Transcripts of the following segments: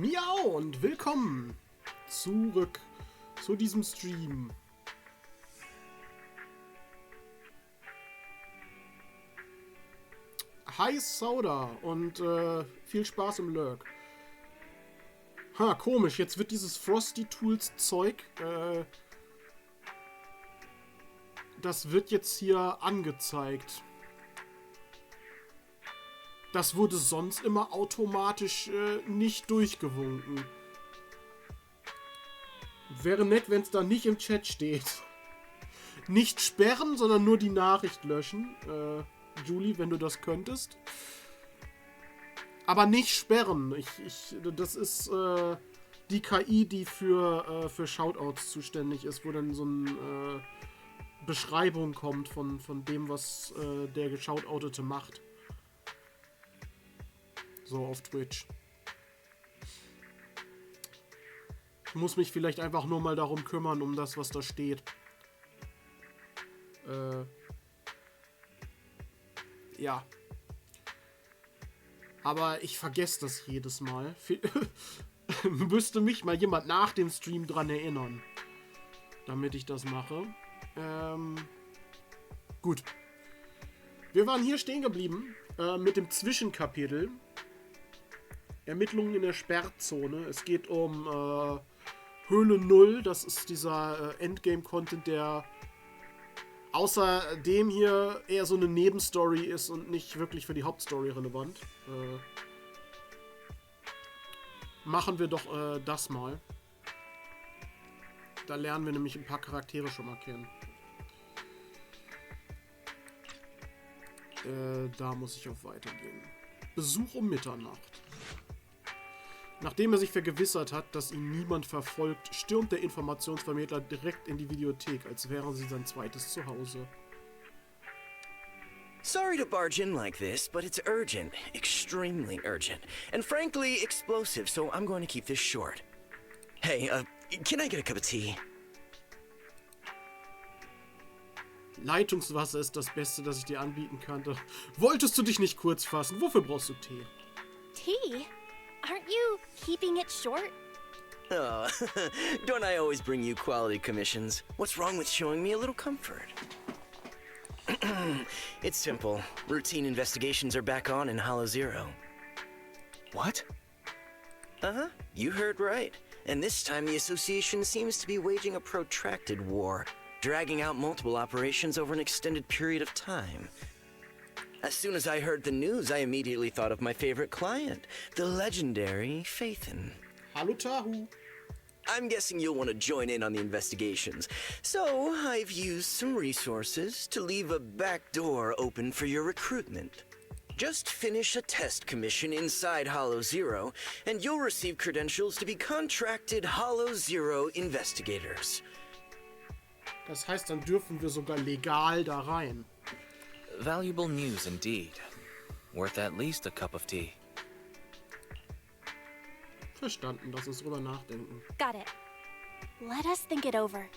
Miau und willkommen zurück zu diesem Stream. Hi Soda und viel Spaß im Lurk. Ha, komisch, jetzt wird dieses Frosty Tools Zeug, das wird jetzt hier angezeigt. Das wurde sonst immer automatisch nicht durchgewunken. Wäre nett, wenn es da nicht im Chat steht. Nicht sperren, sondern nur die Nachricht löschen. Julie, wenn du das könntest. Aber nicht sperren. Das ist die KI, die für Shoutouts zuständig ist, wo dann so eine Beschreibung kommt von dem, was der Geshoutoutete macht. So auf Twitch. Ich muss mich vielleicht einfach nur mal darum kümmern, um das, was da steht. Ja. Aber ich vergesse das jedes Mal. Müsste mich mal jemand nach dem Stream dran erinnern, damit ich das mache. Gut. Wir waren hier stehen geblieben mit dem Zwischenkapitel. Ermittlungen in der Sperrzone. Es geht um Höhle 0. Das ist dieser Endgame-Content, der außer dem hier eher so eine Nebenstory ist und nicht wirklich für die Hauptstory relevant. Machen wir doch das mal. Da lernen wir nämlich ein paar Charaktere schon mal kennen. Da muss ich auf Weitergehen. Besuch um Mitternacht. Nachdem er sich vergewissert hat, dass ihn niemand verfolgt, stürmt der Informationsvermittler direkt in die Videothek, als wären sie sein zweites Zuhause. Sorry to barge in like this, but it's urgent. Extremely urgent. And frankly, explosive, so I'm going to keep this short. Hey, can I get a cup of tea? Leitungswasser ist das Beste, das ich dir anbieten könnte. Wolltest du dich nicht kurz fassen? Wofür brauchst du Tee? Tea? Aren't you keeping it short? Oh, don't I always bring you quality commissions? What's wrong with showing me a little comfort? It's simple. Routine investigations are back on in Hollow Zero. What? Uh-huh. You heard right. And this time the Association seems to be waging a protracted war, dragging out multiple operations over an extended period of time. As soon as I heard the news, I immediately thought of my favorite client, the legendary Phaethon. Hallo Tahu. I'm guessing you'll want to join in on the investigations, so I've used some resources to leave a back door open for your recruitment. Just finish a test commission inside Hollow Zero, and you'll receive credentials to be contracted Hollow Zero investigators. Das heißt, dann dürfen wir sogar legal da rein. Valuable news indeed. Worth at least a cup of tea. Verstanden, lass uns drüber nachdenken. Got it. Let us think it over.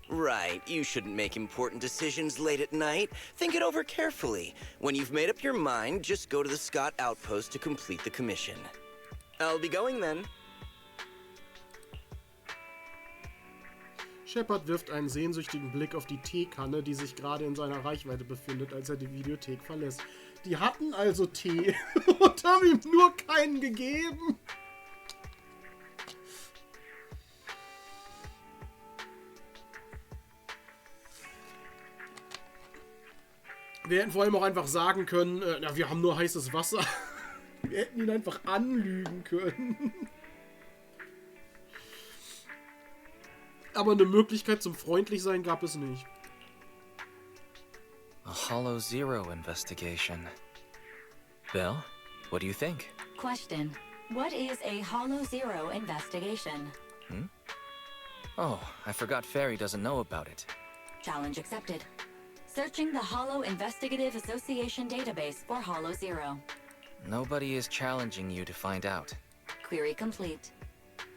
Right, you shouldn't make important decisions late at night. Think it over carefully. When you've made up your mind, just go to the Scott outpost to complete the commission. I'll be going then. Shepard wirft einen sehnsüchtigen Blick auf die Teekanne, die sich gerade in seiner Reichweite befindet, als er die Videothek verlässt. Die hatten also Tee und haben ihm nur keinen gegeben. Wir hätten vor allem auch einfach sagen können, na, wir haben nur heißes Wasser. Wir hätten ihn einfach anlügen können. Aber eine Möglichkeit zum Freundlichsein gab es nicht. A Hollow Zero investigation. Bill, what do you think? Question. What is a Hollow Zero investigation? Oh, I forgot Fairy doesn't know about it. Challenge accepted. Searching the Hollow Investigative Association database for Hollow Zero. Nobody is challenging you to find out. Query complete.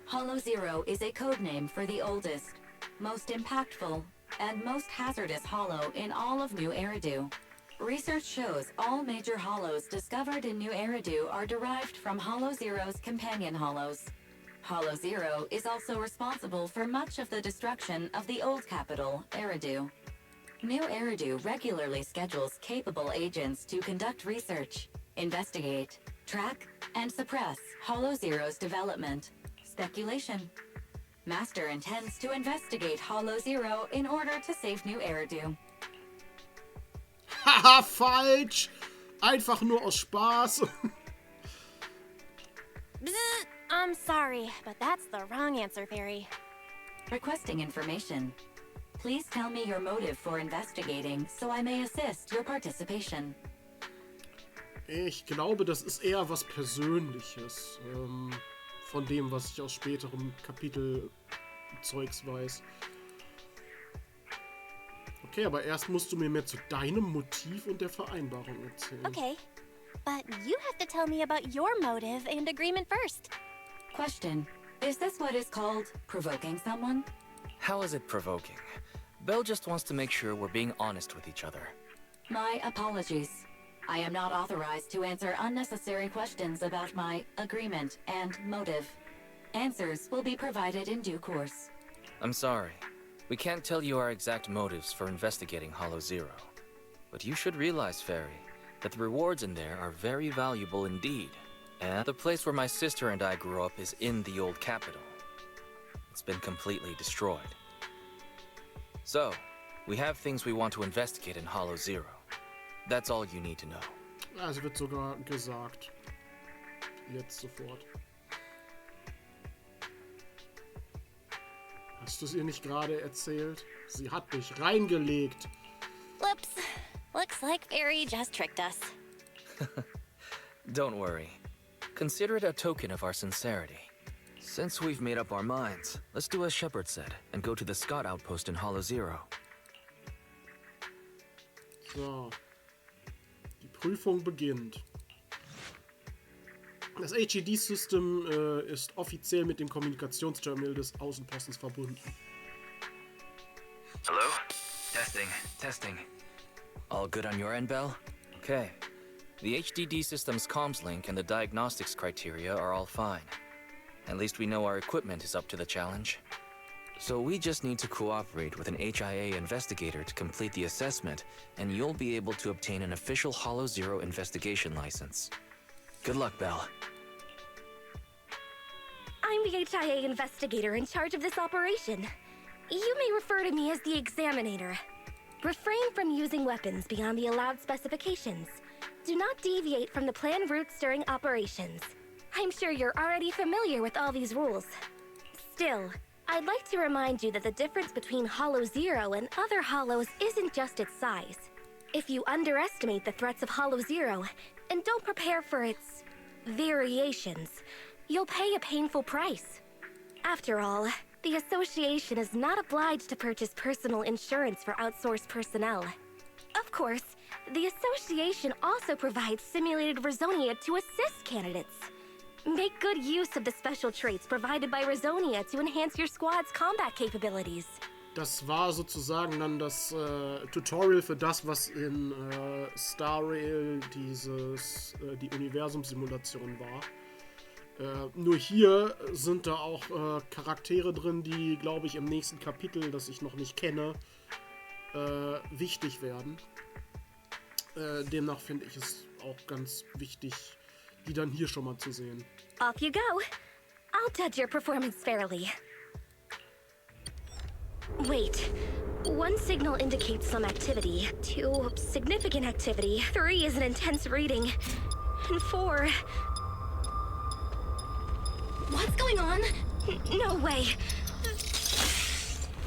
Hollow Zero is a codename for the oldest, most impactful, and most hazardous hollow in all of New Eridu. Research shows all major hollows discovered in New Eridu are derived from Hollow Zero's companion hollows. Hollow Zero is also responsible for much of the destruction of the old capital, Eridu. New Eridu regularly schedules capable agents to conduct research, investigate, track, and suppress Hollow Zero's development. Speculation. Master intends to investigate Hollow Zero in order to save New Eridu. Haha, falsch! Einfach nur aus Spaß. I'm sorry, but that's the wrong answer, Fairy. Requesting information. Please tell me your motive for investigating, so I may assist your participation. Ich glaube, das ist eher was Persönliches. Von dem, was ich aus späterem Kapitel-Zeugs weiß. Okay, aber erst musst du mir mehr zu deinem Motiv und der Vereinbarung erzählen. Okay, but you have to tell me about your motive and agreement first. Question. Is this what is called provoking someone? How is it provoking? Belle just wants to make sure we're being honest with each other. My apologies. I am not authorized to answer unnecessary questions about my agreement and motive. Answers will be provided in due course. I'm sorry. We can't tell you our exact motives for investigating Hollow Zero. But you should realize, Fairy, that the rewards in there are very valuable indeed. And the place where my sister and I grew up is in the old capital. It's been completely destroyed. So, we have things we want to investigate in Hollow Zero. That's all you need to know. Es wird sogar gesagt. Jetzt sofort. Hast du es ihr nicht gerade erzählt? Sie hat dich reingelegt. Whoops. Looks like Fairy just tricked us. Don't worry. Consider it a token of our sincerity. Since we've made up our minds, let's do as Shepard said and go to the Scott outpost in Hollow Zero. So. Die Prüfung beginnt. Das HED-System ist offiziell mit dem Kommunikationsterminal des Außenpostens verbunden. Hello? Testing. All good on your end, Belle? Okay. The HDD system's comms link and the diagnostics criteria are all fine. At least we know our equipment is up to the challenge. So we just need to cooperate with an HIA investigator to complete the assessment, and you'll be able to obtain an official Hollow Zero investigation license. Good luck, Belle. I'm the HIA investigator in charge of this operation. You may refer to me as the Examinator. Refrain from using weapons beyond the allowed specifications. Do not deviate from the planned routes during operations. I'm sure you're already familiar with all these rules. Still, I'd like to remind you that the difference between Hollow Zero and other Hollows isn't just its size. If you underestimate the threats of Hollow Zero and don't prepare for its variations, you'll pay a painful price. After all, the Association is not obliged to purchase personal insurance for outsourced personnel. Of course, the Association also provides simulated Rizonia to assist candidates. Make good use of the special traits provided by Rizonia to enhance your squad's combat capabilities. Das war sozusagen dann das Tutorial für das, was in Star Rail die Universumssimulation war. Nur hier sind da auch Charaktere drin, die, glaube ich, im nächsten Kapitel, das ich noch nicht kenne, wichtig werden. Demnach finde ich es auch ganz wichtig, die dann hier schon mal zu sehen. Off you go. I'll judge your performance fairly. Wait. 1 signal indicates some activity. 2, significant activity. 3 is an intense reading. And 4... What's going on? No way.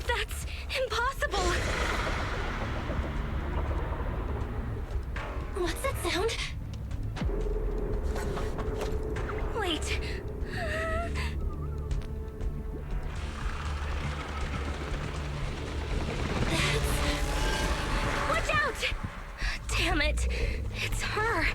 That's impossible. What's that sound? Wait. Watch out! Damn it. It's her.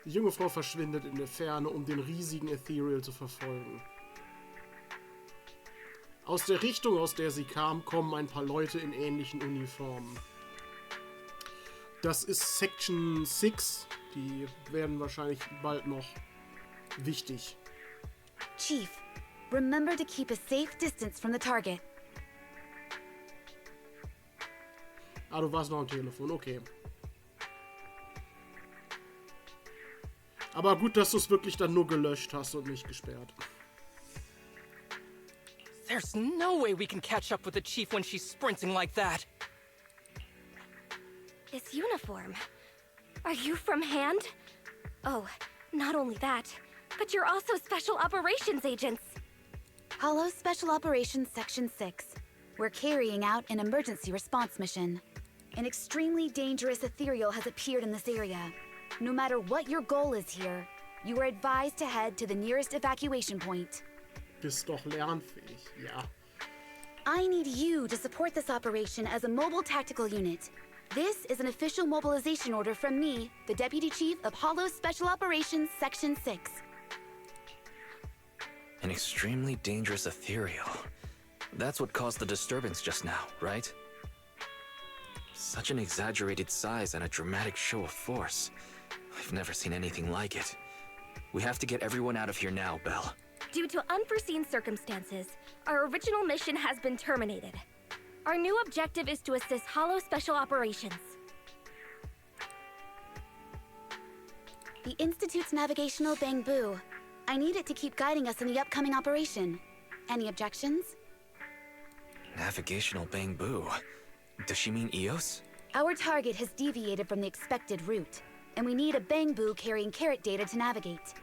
Die junge Frau verschwindet in der Ferne, um den riesigen Ethereal zu verfolgen. Aus der Richtung, aus der sie kam, kommen ein paar Leute in ähnlichen Uniformen. Das ist Section 6. Die werden wahrscheinlich bald noch wichtig. Chief, remember to keep a safe distance from the target. Ah, du warst noch am Telefon, okay. Aber gut, dass du es wirklich dann nur gelöscht hast und nicht gesperrt. There's no way we can catch up with the chief when she's sprinting like that. This uniform. Are you from Hand? Oh, not only that, but you're also Special Operations agents. Hollow Special Operations Section 6. We're carrying out an emergency response mission. An extremely dangerous ethereal has appeared in this area. No matter what your goal is here, you are advised to head to the nearest evacuation point. Bist doch lernfähig, ja. I need you to support this operation as a mobile tactical unit. This is an official mobilization order from me, the Deputy Chief of Hollow Special Operations Section 6. An extremely dangerous ethereal. That's what caused the disturbance just now, right? Such an exaggerated size and a dramatic show of force. I've never seen anything like it. We have to get everyone out of here now, Belle. Due to unforeseen circumstances, our original mission has been terminated. Our new objective is to assist Hollow Special Operations. The Institute's navigational Bamboo. I need it to keep guiding us in the upcoming operation. Any objections? Navigational bamboo. Does she mean EOS? Our target has deviated from the expected route, and we need a Bamboo carrying carrot data to navigate.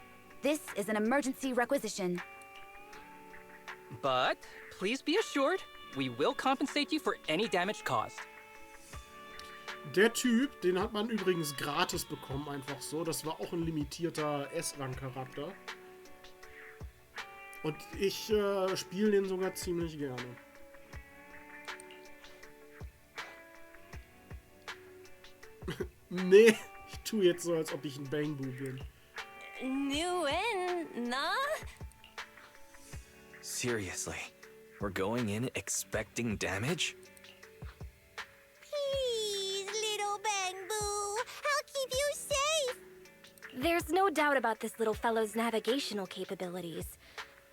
This is an emergency requisition. But please be assured, we will compensate you for any damage caused. Der Typ, den hat man übrigens gratis bekommen, einfach so. Das war auch ein limitierter S-Rang-Charakter. Und ich spiele den sogar ziemlich gerne. Nee, ich tue jetzt so, als ob ich ein Bamboo bin. New in, nah? Seriously, we're going in expecting damage? Please, little Bamboo, I'll keep you safe. There's no doubt about this little fellow's navigational capabilities,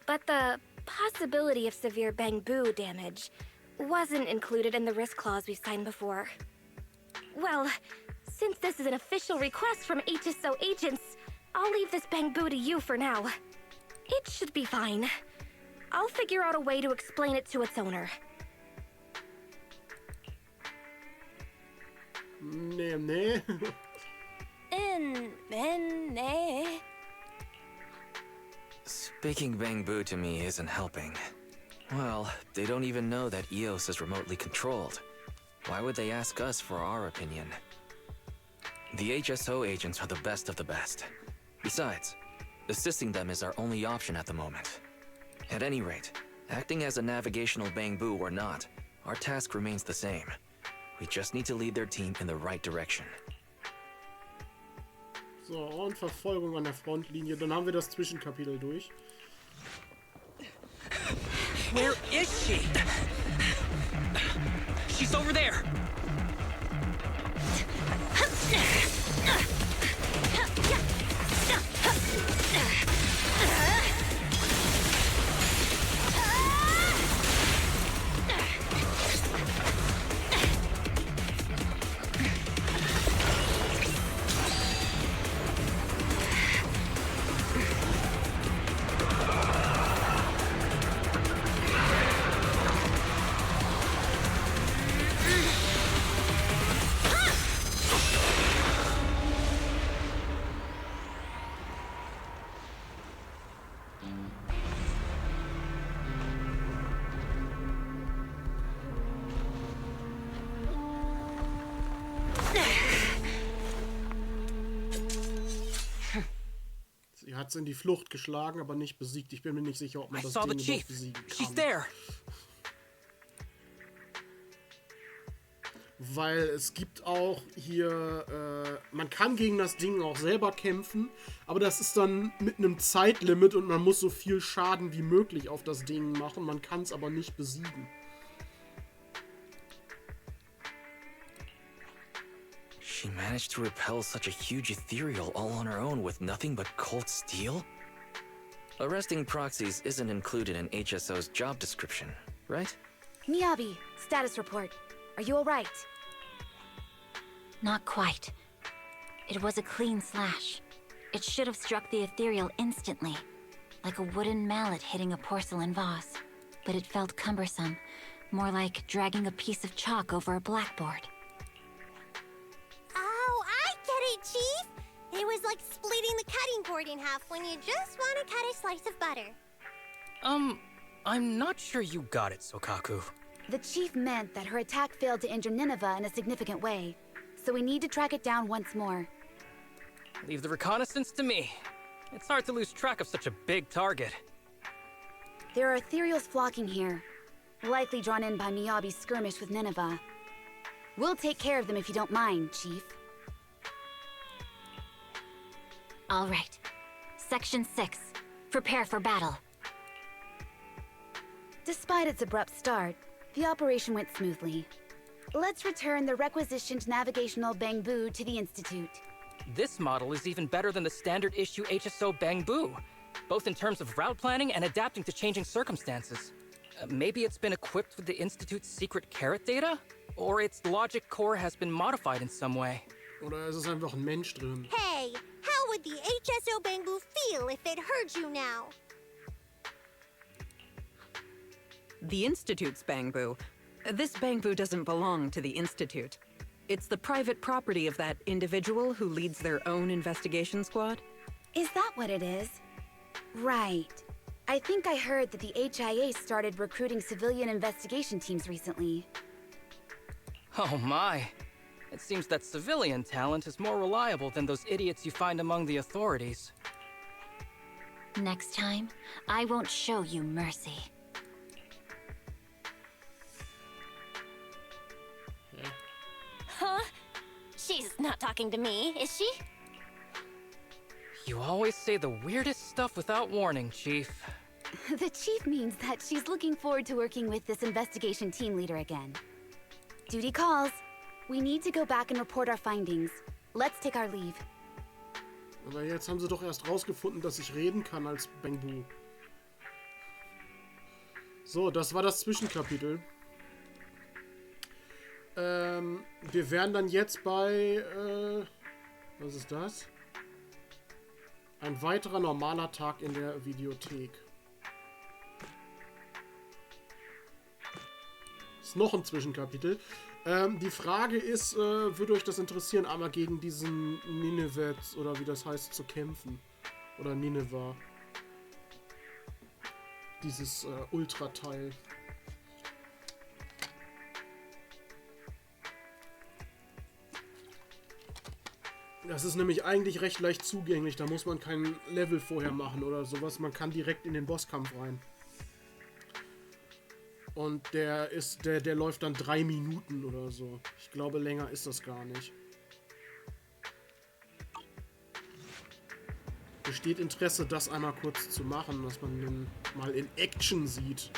but the possibility of severe Bamboo damage wasn't included in the risk clause we signed before. Well, since this is an official request from HSO agents, I'll leave this Bamboo to you for now. It should be fine. I'll figure out a way to explain it to its owner. Nee. Nee. Speaking bamboo to me isn't helping. Well, they don't even know that EOS is remotely controlled. Why would they ask us for our opinion? The HSO agents are the best of the best. Besides, assisting them is our only option at the moment. At any rate, acting as a navigational bamboo or not, our task remains the same. We just need to lead their team in the right direction. So, und Verfolgung an der Frontlinie. Dann haben wir das Zwischenkapitel durch. Where is she? She's over there. Sie hat es in die Flucht geschlagen, aber nicht besiegt. Ich bin mir nicht sicher, ob man das Ding überhaupt besiegen kann. She's there. Weil es gibt auch hier, man kann gegen das Ding auch selber kämpfen, aber das ist dann mit einem Zeitlimit und man muss so viel Schaden wie möglich auf das Ding machen. Man kann es aber nicht besiegen. She managed to repel such a huge ethereal all on her own with nothing but cold steel? Arresting proxies isn't included in HSO's job description, right? Miyabi, status report. Are you alright? Not quite. It was a clean slash. It should have struck the ethereal instantly, like a wooden mallet hitting a porcelain vase. But it felt cumbersome, more like dragging a piece of chalk over a blackboard. Oh, I get it, Chief! It was like splitting the cutting board in half when you just want to cut a slice of butter. I'm not sure you got it, Sokaku. The chief meant that her attack failed to injure Nineveh in a significant way, so we need to track it down once more. Leave the reconnaissance to me. It's hard to lose track of such a big target. There are ethereals flocking here, likely drawn in by Miyabi's skirmish with Nineveh. We'll take care of them if you don't mind, Chief. All right. Section 6. Prepare for battle. Despite its abrupt start, the operation went smoothly. Let's return the requisitioned navigational Bangbu to the Institute. This model is even better than the standard issue HSO Bangbu, both in terms of route planning and adapting to changing circumstances. Maybe it's been equipped with the Institute's secret carrot data? Or its logic core has been modified in some way. Oder ist es einfach ein Mensch drin? Hey, how would the HSO Bangbu feel if it heard you now? The Institute's Bangbu. This Bangbu doesn't belong to the Institute. It's the private property of that individual who leads their own investigation squad. Is that what it is? Right. I think I heard that the HIA started recruiting civilian investigation teams recently. Oh my. It seems that civilian talent is more reliable than those idiots you find among the authorities. Next time, I won't show you mercy. Huh? She's not talking to me, is she? You always say the weirdest stuff without warning, Chief. The chief means that she's looking forward to working with this investigation team leader again. Duty calls. We need to go back and report our findings. Let's take our leave. Aber jetzt haben sie doch erst rausgefunden, dass ich reden kann als Bangbu. So, das war das Zwischenkapitel. Wir wären dann jetzt bei... was ist das? Ein weiterer normaler Tag in der Videothek. Ist noch ein Zwischenkapitel. Die Frage ist, würde euch das interessieren, einmal gegen diesen Nineveh, oder wie das heißt, zu kämpfen? Oder Nineveh. Dieses Ultrateil. Das ist nämlich eigentlich recht leicht zugänglich. Da muss man kein Level vorher machen oder sowas. Man kann direkt in den Bosskampf rein. Und der läuft dann 3 Minuten oder so. Ich glaube, länger ist das gar nicht. Besteht Interesse, das einmal kurz zu machen, dass man den mal in Action sieht,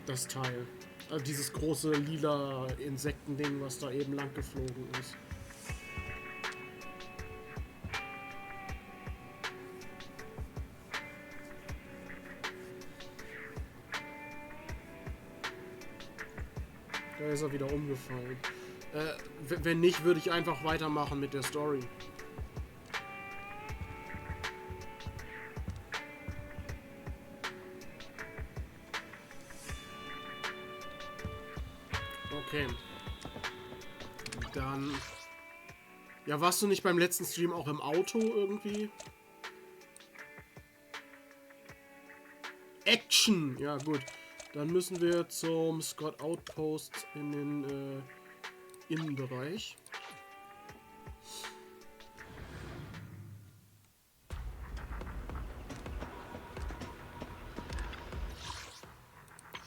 das Teil. Also dieses große lila Insektending, was da eben lang geflogen ist. Da ist er wieder umgefallen. Wenn nicht, würde ich einfach weitermachen mit der Story. Okay. Dann... Ja, warst du nicht beim letzten Stream auch im Auto irgendwie? Action! Ja, gut. Dann müssen wir zum Scott Outpost in den Innenbereich.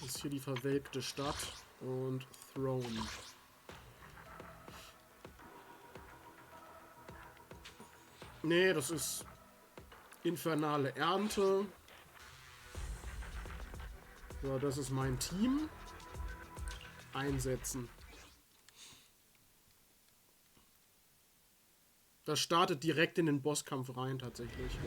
Das ist hier die verwelkte Stadt. Und Throne. Nee, das ist infernale Ernte. So, das ist mein Team. Einsetzen. Das startet direkt in den Bosskampf rein, tatsächlich.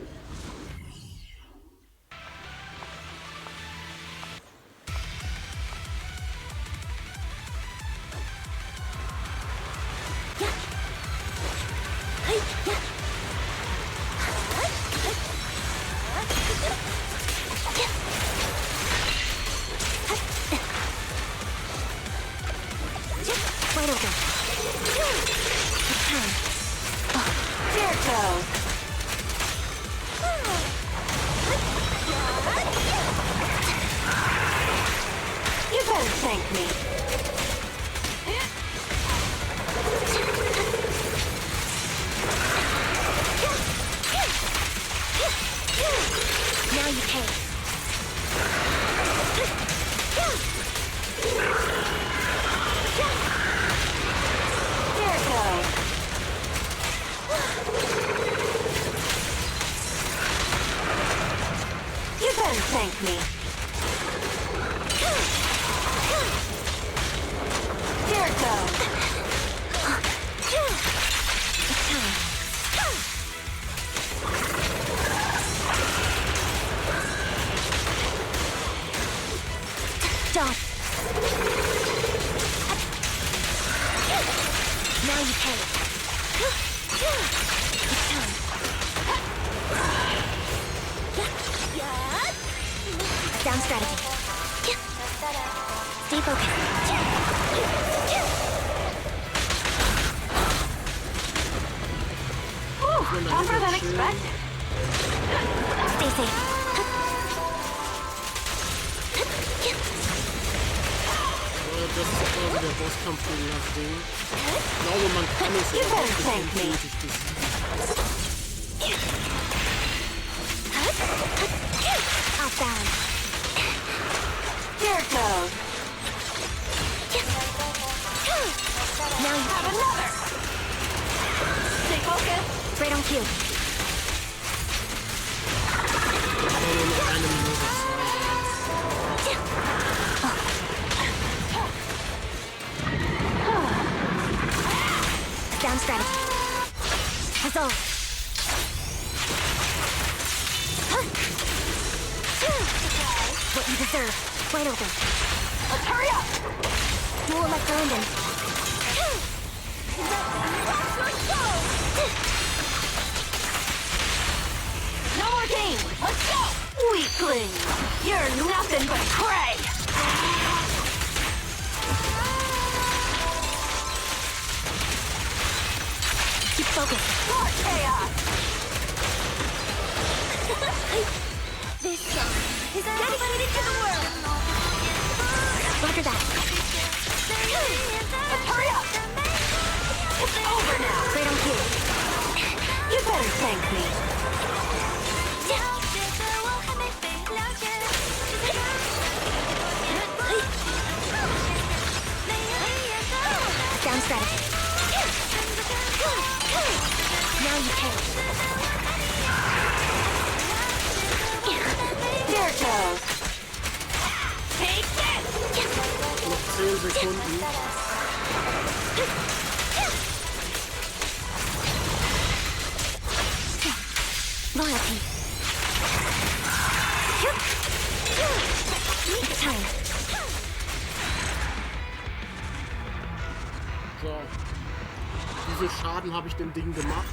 Habe ich dem Ding gemacht.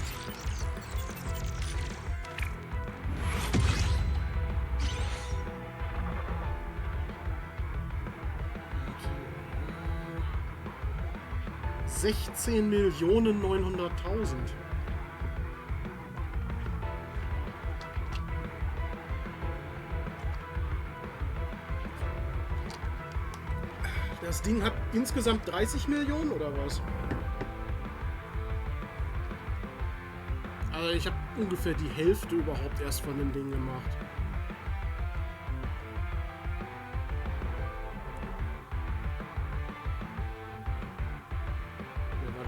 $16.900.000. Das Ding hat insgesamt 30 Millionen oder was? Also ich habe ungefähr die Hälfte überhaupt erst von dem Ding gemacht.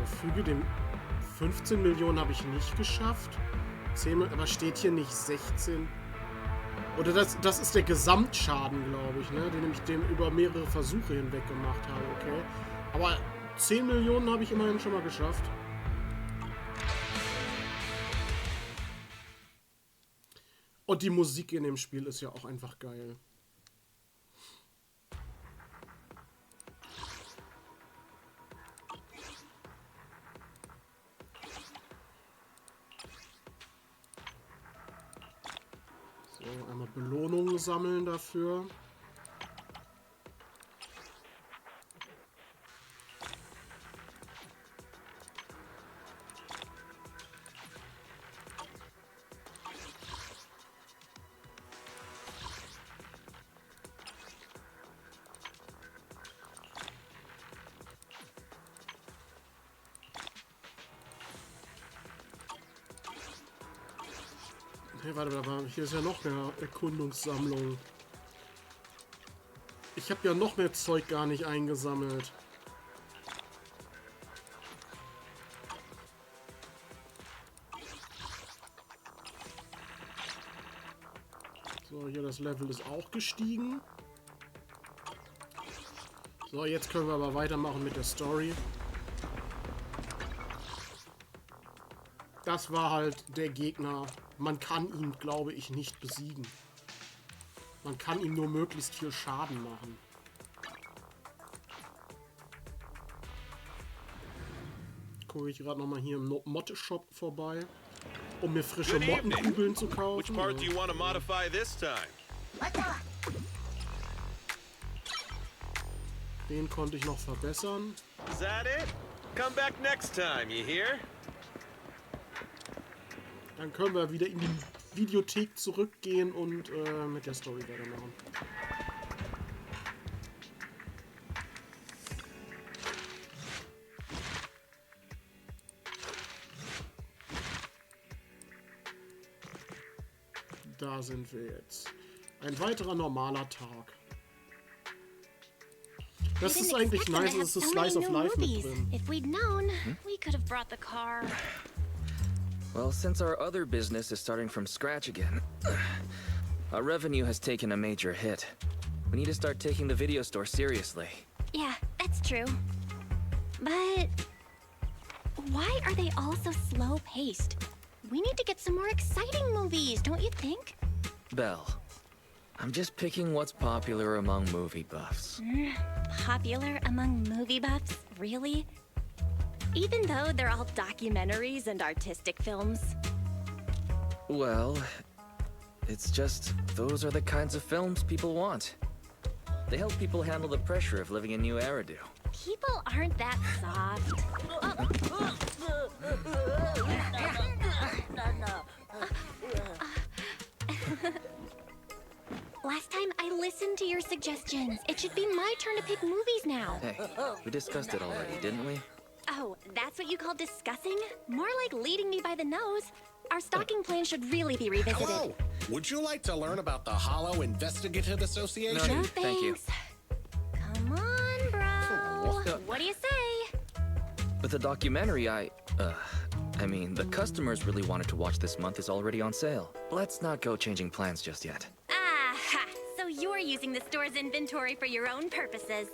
Füge dem 15 Millionen habe ich nicht geschafft. 10, aber steht hier nicht 16. Oder das ist der Gesamtschaden, glaube ich, ne? Den ich dem über mehrere Versuche hinweg gemacht habe, okay. Aber 10 Millionen habe ich immerhin schon mal geschafft. Und die Musik in dem Spiel ist ja auch einfach geil. So, einmal Belohnungen sammeln dafür. Hey, warte, hier ist ja noch mehr Erkundungssammlung. Ich habe ja noch mehr Zeug gar nicht eingesammelt. So, hier das Level ist auch gestiegen. So, jetzt können wir aber weitermachen mit der Story. Das war halt der Gegner. Man kann ihn, glaube ich, nicht besiegen. Man kann ihm nur möglichst viel Schaden machen. Gucke ich gerade nochmal hier im Motte-Shop vorbei, um mir frische Mottenkugeln zu kaufen. Which part do you want to modify this time? Den konnte ich noch verbessern. Is that it? Come back next time, you hear? Dann können wir wieder in die Videothek zurückgehen und mit der Story weitermachen. Da sind wir jetzt. Ein weiterer normaler Tag. Das ist eigentlich nice, dass es Slice of Life mit drin. If we'd known, we could have brought the car. Well, since our other business is starting from scratch again, our revenue has taken a major hit. We need to start taking the video store seriously. Yeah, that's true. But why are they all so slow-paced? We need to get some more exciting movies, don't you think? Belle, I'm just picking what's popular among movie buffs. Popular among movie buffs? Really? Even though they're all documentaries and artistic films? Well, it's just those are the kinds of films people want. They help people handle the pressure of living in New Eridu. People aren't that soft. Last time I listened to your suggestions. It should be my turn to pick movies now. Hey, we discussed it already, didn't we? Oh, that's what you call discussing? More like leading me by the nose. Our stocking plan should really be revisited. Hello! Would you like to learn about the Hollow Investigative Association? No, thank you. Come on, bro. What do you say? But the documentary I mean, the customers really wanted to watch this month is already on sale. Let's not go changing plans just yet. Aha! So you're using the store's inventory for your own purposes.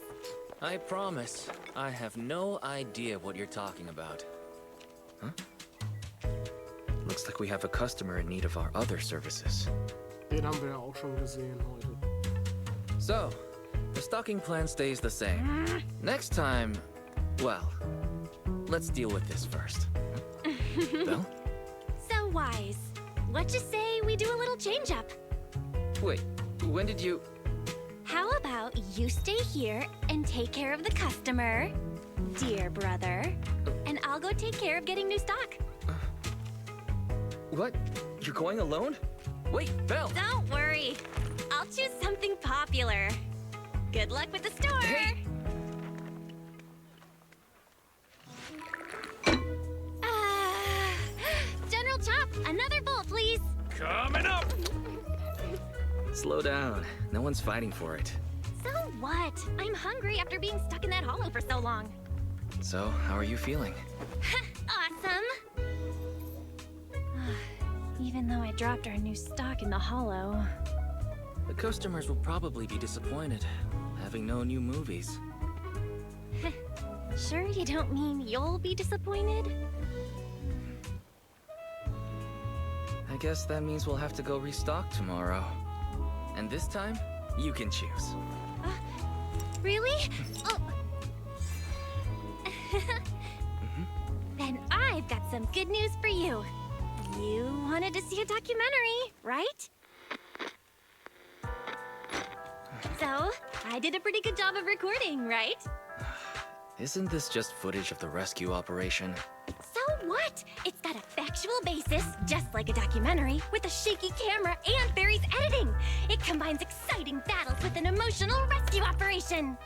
I promise, I have no idea what you're talking about. Huh? Looks like we have a customer in need of our other services. Den haben wir ja auch schon gesehen heute. So, the stocking plan stays the same. Next time, well, let's deal with this first. Belle? So wise. What you say we do a little change-up? Wait, when did you... How about you stay here and take care of the customer, dear brother, and I'll go take care of getting new stock. What? You're going alone? Wait, Belle! Don't worry. I'll choose something popular. Good luck with the store! Hey! General Chop, another bowl, please. Coming up! Slow down. No one's fighting for it. So what? I'm hungry after being stuck in that hollow for so long. So, how are you feeling? Awesome! Even though I dropped our new stock in the Hollow. The customers will probably be disappointed, having no new movies. Sure you don't mean you'll be disappointed? I guess that means we'll have to go restock tomorrow. And this time, you can choose. Really? Oh. Then I've got some good news for you. You wanted to see a documentary, right? So, I did a pretty good job of recording, right? Isn't this just footage of the rescue operation? So what? It's got a factual basis, just like a documentary, with a shaky camera and Barry's editing. It combines exciting battles with an emotional rescue operation.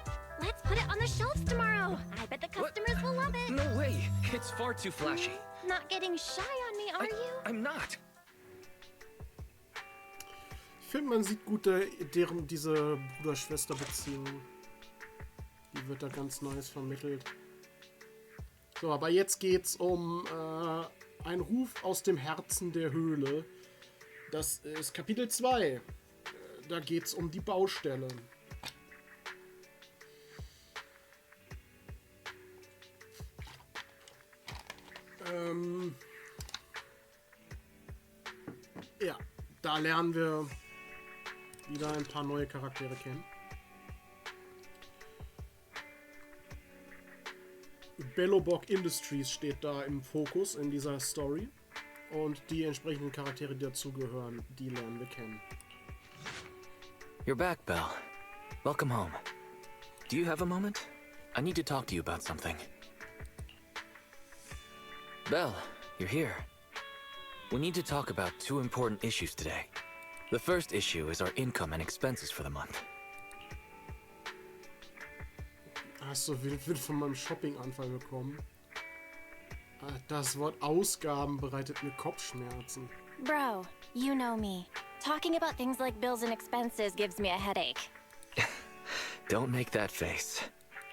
Let's put it on the shelves tomorrow. I bet the customers will love it. No way! It's far too flashy. Not getting shy on me, are you? I'm not. Ich finde, man sieht gut diese Bruder-Schwester-Beziehung. Die wird da ganz nice vermittelt. So, aber jetzt geht's um ein Ruf aus dem Herzen der Höhle. Das ist Kapitel 2. Da geht's um die Baustelle. Ja, da lernen wir wieder ein paar neue Charaktere kennen. Bellobog Industries steht da im Fokus in dieser Story. Und die entsprechenden Charaktere, die dazugehören, die lernen wir kennen. You're back, Belle. Welcome home. Do you have a moment? I need to talk to you about something. Belle, you're here. We need to talk about two important issues today. The first issue is our income and expenses for the month. Hast du Wind von meinem Shopping-Anfall bekommen? Das Wort Ausgaben bereitet mir Kopfschmerzen. Bro, you know me. Talking about things like bills and expenses gives me a headache. Don't make that face.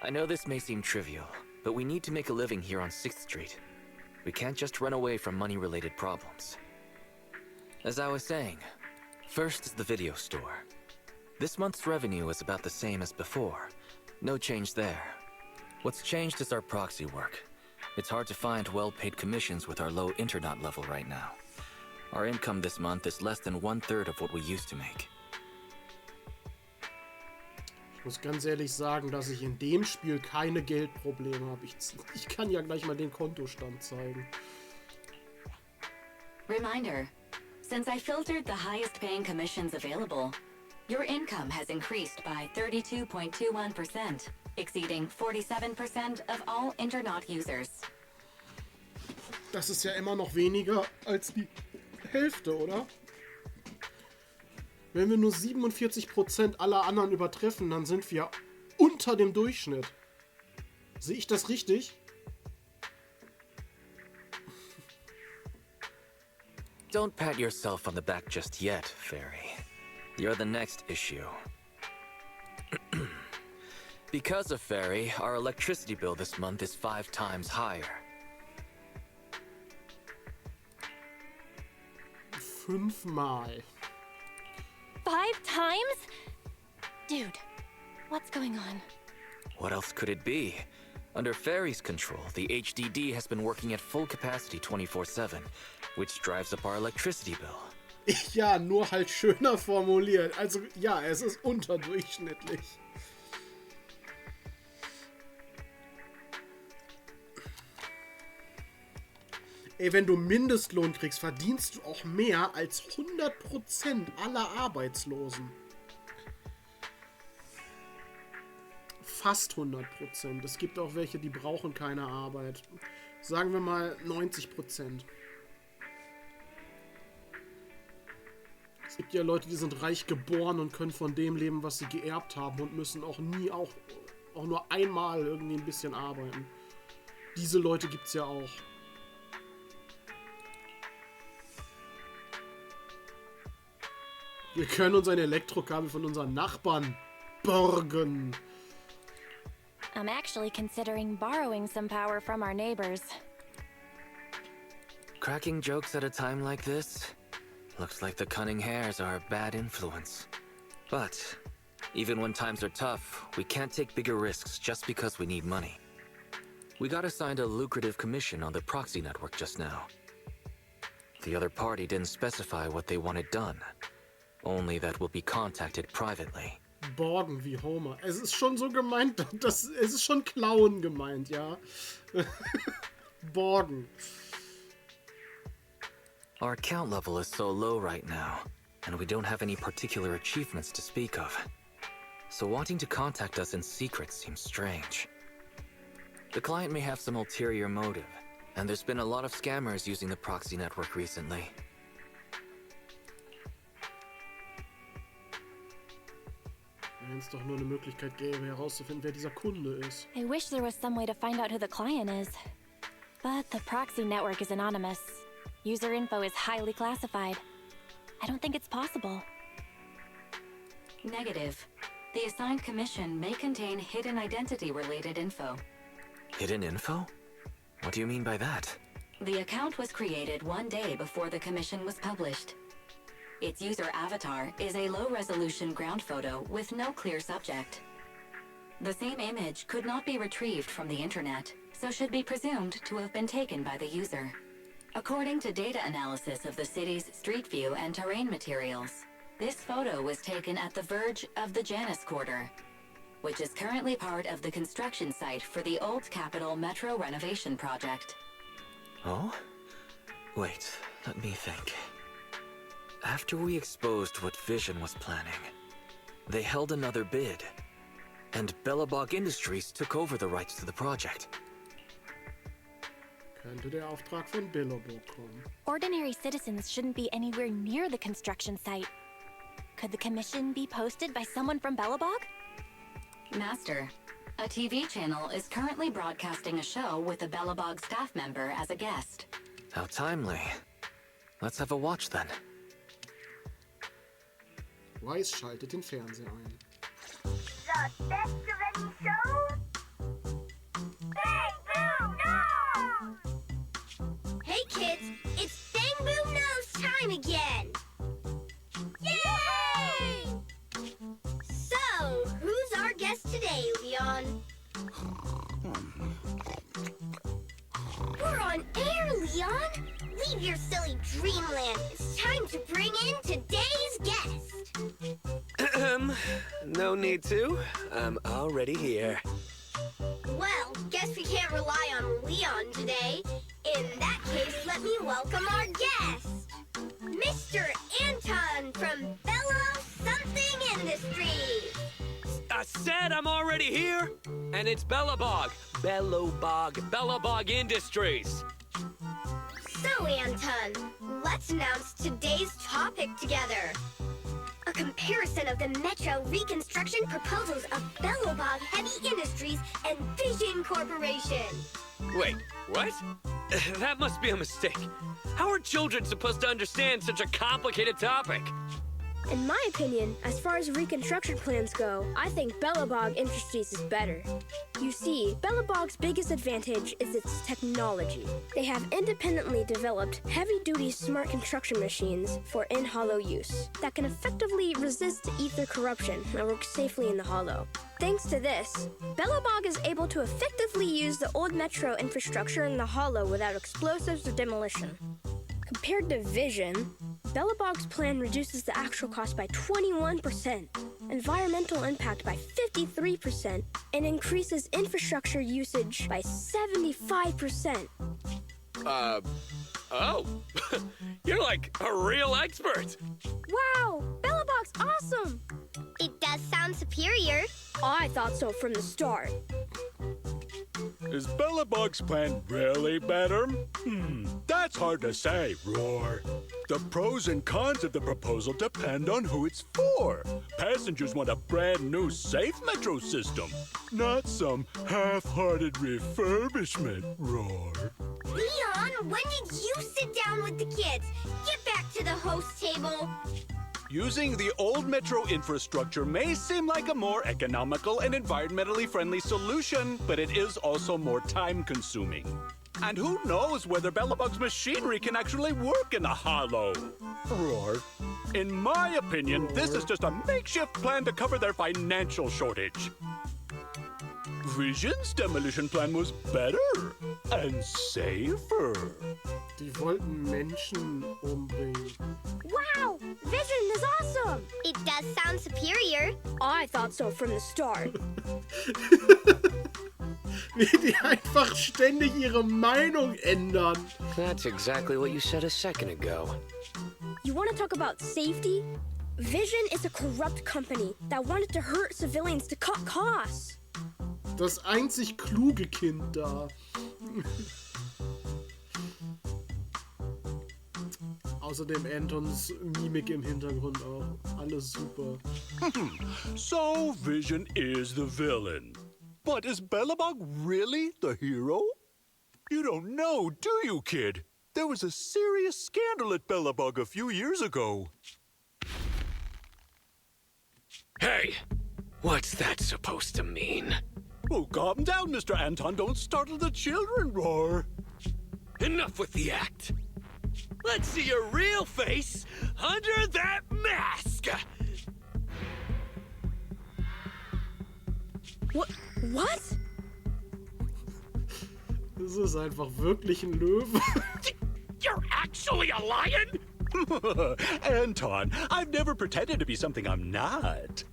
I know this may seem trivial, but we need to make a living here on 6th Street. We can't just run away from money-related problems. As I was saying, first is the video store. This month's revenue is about the same as before. No change there. What's changed is our proxy work. It's hard to find well-paid commissions with our low internet level right now. Our income this month is less than 1/3 of what we used to make. Ich muss ganz ehrlich sagen, dass ich in dem Spiel keine Geldprobleme habe. Ich kann ja gleich mal den Kontostand zeigen. Reminder, since I filtered the highest paying commissions available, your income has increased by 32.21%, exceeding 47% of all Internet users. Das ist ja immer noch weniger als die Hälfte, oder? Wenn wir nur 47% aller anderen übertreffen, dann sind wir unter dem Durchschnitt. Sehe ich das richtig? Don't pat yourself on the back just yet, Fairy. You're the next issue. Because of Fairy, our electricity bill this month is 5 times higher. 5-mal. 5 times? Dude, what's going on? What else could it be? Under Fairy's control, the HDD has been working at full capacity 24/7, which drives up our electricity bill. Ja, nur halt schöner formuliert. Also, ja, es ist unterdurchschnittlich. Ey, wenn du Mindestlohn kriegst, verdienst du auch mehr als 100% aller Arbeitslosen. Fast 100%. Es gibt auch welche, die brauchen keine Arbeit. Sagen wir mal 90%. Es gibt ja Leute, die sind reich geboren und können von dem leben, was sie geerbt haben und müssen auch nie, auch nur einmal irgendwie ein bisschen arbeiten. Diese Leute gibt's ja auch. Wir können uns ein Elektrokabel von unseren Nachbarn borgen. I'm actually considering borrowing some power from our neighbors. Cracking jokes at a time like this? Looks like the cunning hares are a bad influence. But even when times are tough, we can't take bigger risks just because we need money. We got assigned a lucrative commission on the proxy network just now. The other party didn't specify what they wanted done. Only that we'll be contacted privately. Borgen wie Homer. Es ist schon so gemeint, es ist schon klauen gemeint, ja. Borgen. Our account level is so low right now, and we don't have any particular achievements to speak of. So wanting to contact us in secret seems strange. The client may have some ulterior motive, and there's been a lot of scammers using the proxy network recently. Wenn es doch nur eine Möglichkeit gäbe, herauszufinden, wer dieser Kunde ist. I wish there was some way to find out who the client is. But the proxy network is anonymous. User info is highly classified. I don't think it's possible. Negative. The assigned commission may contain hidden identity-related info. Hidden info? What do you mean by that? The account was created one day before the commission was published. Its user avatar is a low-resolution ground photo with no clear subject. The same image could not be retrieved from the internet, so should be presumed to have been taken by the user. According to data analysis of the city's street view and terrain materials, this photo was taken at the verge of the Janus Quarter, which is currently part of the construction site for the Old Capitol Metro renovation project. Oh? Wait, let me think. After we exposed what Vision was planning, they held another bid, and Bellabog Industries took over the rights to the project. Könnte der Auftrag von Bellabog kommen. Ordinary citizens shouldn't be anywhere near the construction site. Could the commission be posted by someone from Bellabog? Master, a TV channel is currently broadcasting a show with a Bellabog staff member as a guest. How timely. Let's have a watch then. Weiss schaltet den Fernseher ein. The best of any show? Bang Boom Knows! Hey kids, it's Bang Boom Knows time again! Yay! So, who's our guest today, Leon? We're on air, Leon! Leave your silly dreamland. It's time to bring in today's guest. No need to. I'm already here. Well, guess we can't rely on Leon today. In that case, let me welcome our guest, Mr. Anton from Bello Something Industries. I said I'm already here, and it's Bellabog. Bellabog Industries. So, Anton, let's announce today's topic together. A comparison of the Metro reconstruction proposals of Bellabog Heavy Industries and Vision Corporation. Wait, what? That must be a mistake. How are children supposed to understand such a complicated topic? In my opinion, as far as reconstruction plans go, I think Bellabog Industries is better. You see, Bellabog's biggest advantage is its technology. They have independently developed heavy-duty smart construction machines for in-hollow use that can effectively resist ether corruption and work safely in the hollow. Thanks to this, Bellabog is able to effectively use the old metro infrastructure in the hollow without explosives or demolition. Compared to Vision, Bellabog's plan reduces the actual cost by 21%, environmental impact by 53%, and increases infrastructure usage by 75%. Oh. You're like a real expert. Wow, Bellabog's awesome! It does sound superior. I thought so from the start. Is Bellabog's plan really better? That's hard to say, Roar. The pros and cons of the proposal depend on who it's for. Passengers want a brand new safe metro system, not some half-hearted refurbishment, Roar. Leon, when did you sit down with the kids? Get back to the host table. Using the old metro infrastructure may seem like a more economical and environmentally friendly solution, but it is also more time-consuming. And who knows whether Belobog's machinery can actually work in the hollow? Roar. In my opinion, this is just a makeshift plan to cover their financial shortage. Vision's demolition plan was better and safer. Die wollten Menschen umbringen. Wow! Vision is awesome! It does sound superior. I thought so from the start. Wie die einfach ständig ihre Meinung ändern. That's exactly what you said a second ago. You want to talk about safety? Vision is a corrupt company that wanted to hurt civilians to cut costs. Das einzig kluge Kind da. Außerdem Antons Mimik im Hintergrund auch. Alles super. So Vision is the villain. But is Belobog really the hero? You don't know, do you, kid? There was a serious scandal at Belobog a few years ago. Hey, what's that supposed to mean? Oh, calm down, Mr. Anton. Don't startle the children, Roar. Enough with the act. Let's see your real face under that mask! What? Das ist einfach wirklich ein Löwe. You're actually a lion? Anton, I've never pretended to be something I'm not.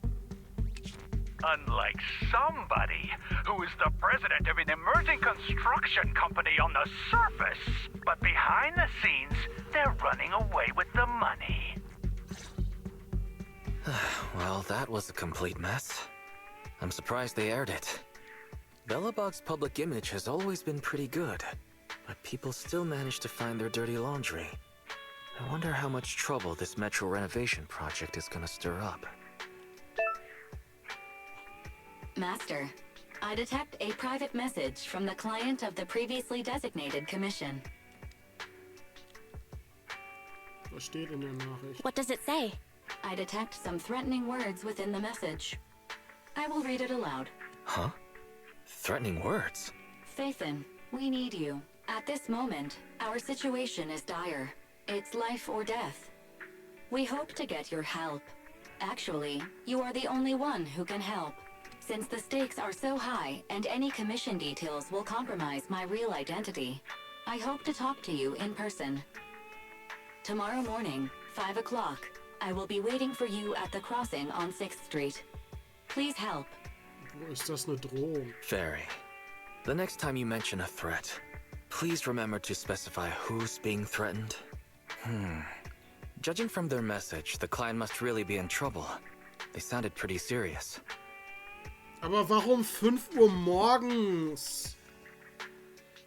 Unlike somebody who is the president of an emerging construction company on the surface, but behind the scenes, they're running away with the money. Well, that was a complete mess. I'm surprised they aired it. Belobog's public image has always been pretty good, but people still manage to find their dirty laundry. I wonder how much trouble this metro renovation project is gonna stir up. Master, I detect a private message from the client of the previously designated commission. Was steht in der Nachricht? What does it say? I detect some threatening words within the message. I will read it aloud. Huh? Threatening words? Faithin, we need you. At this moment, our situation is dire. It's life or death. We hope to get your help. Actually, you are the only one who can help. Since the stakes are so high and any commission details will compromise my real identity, I hope to talk to you in person. Tomorrow morning, 5 o'clock, I will be waiting for you at the crossing on 6th Street. Please help. Wo ist das eine Drohung? Fairy, the next time you mention a threat, please remember to specify who's being threatened. Judging from their message, the client must really be in trouble. They sounded pretty serious. Aber warum 5 Uhr morgens?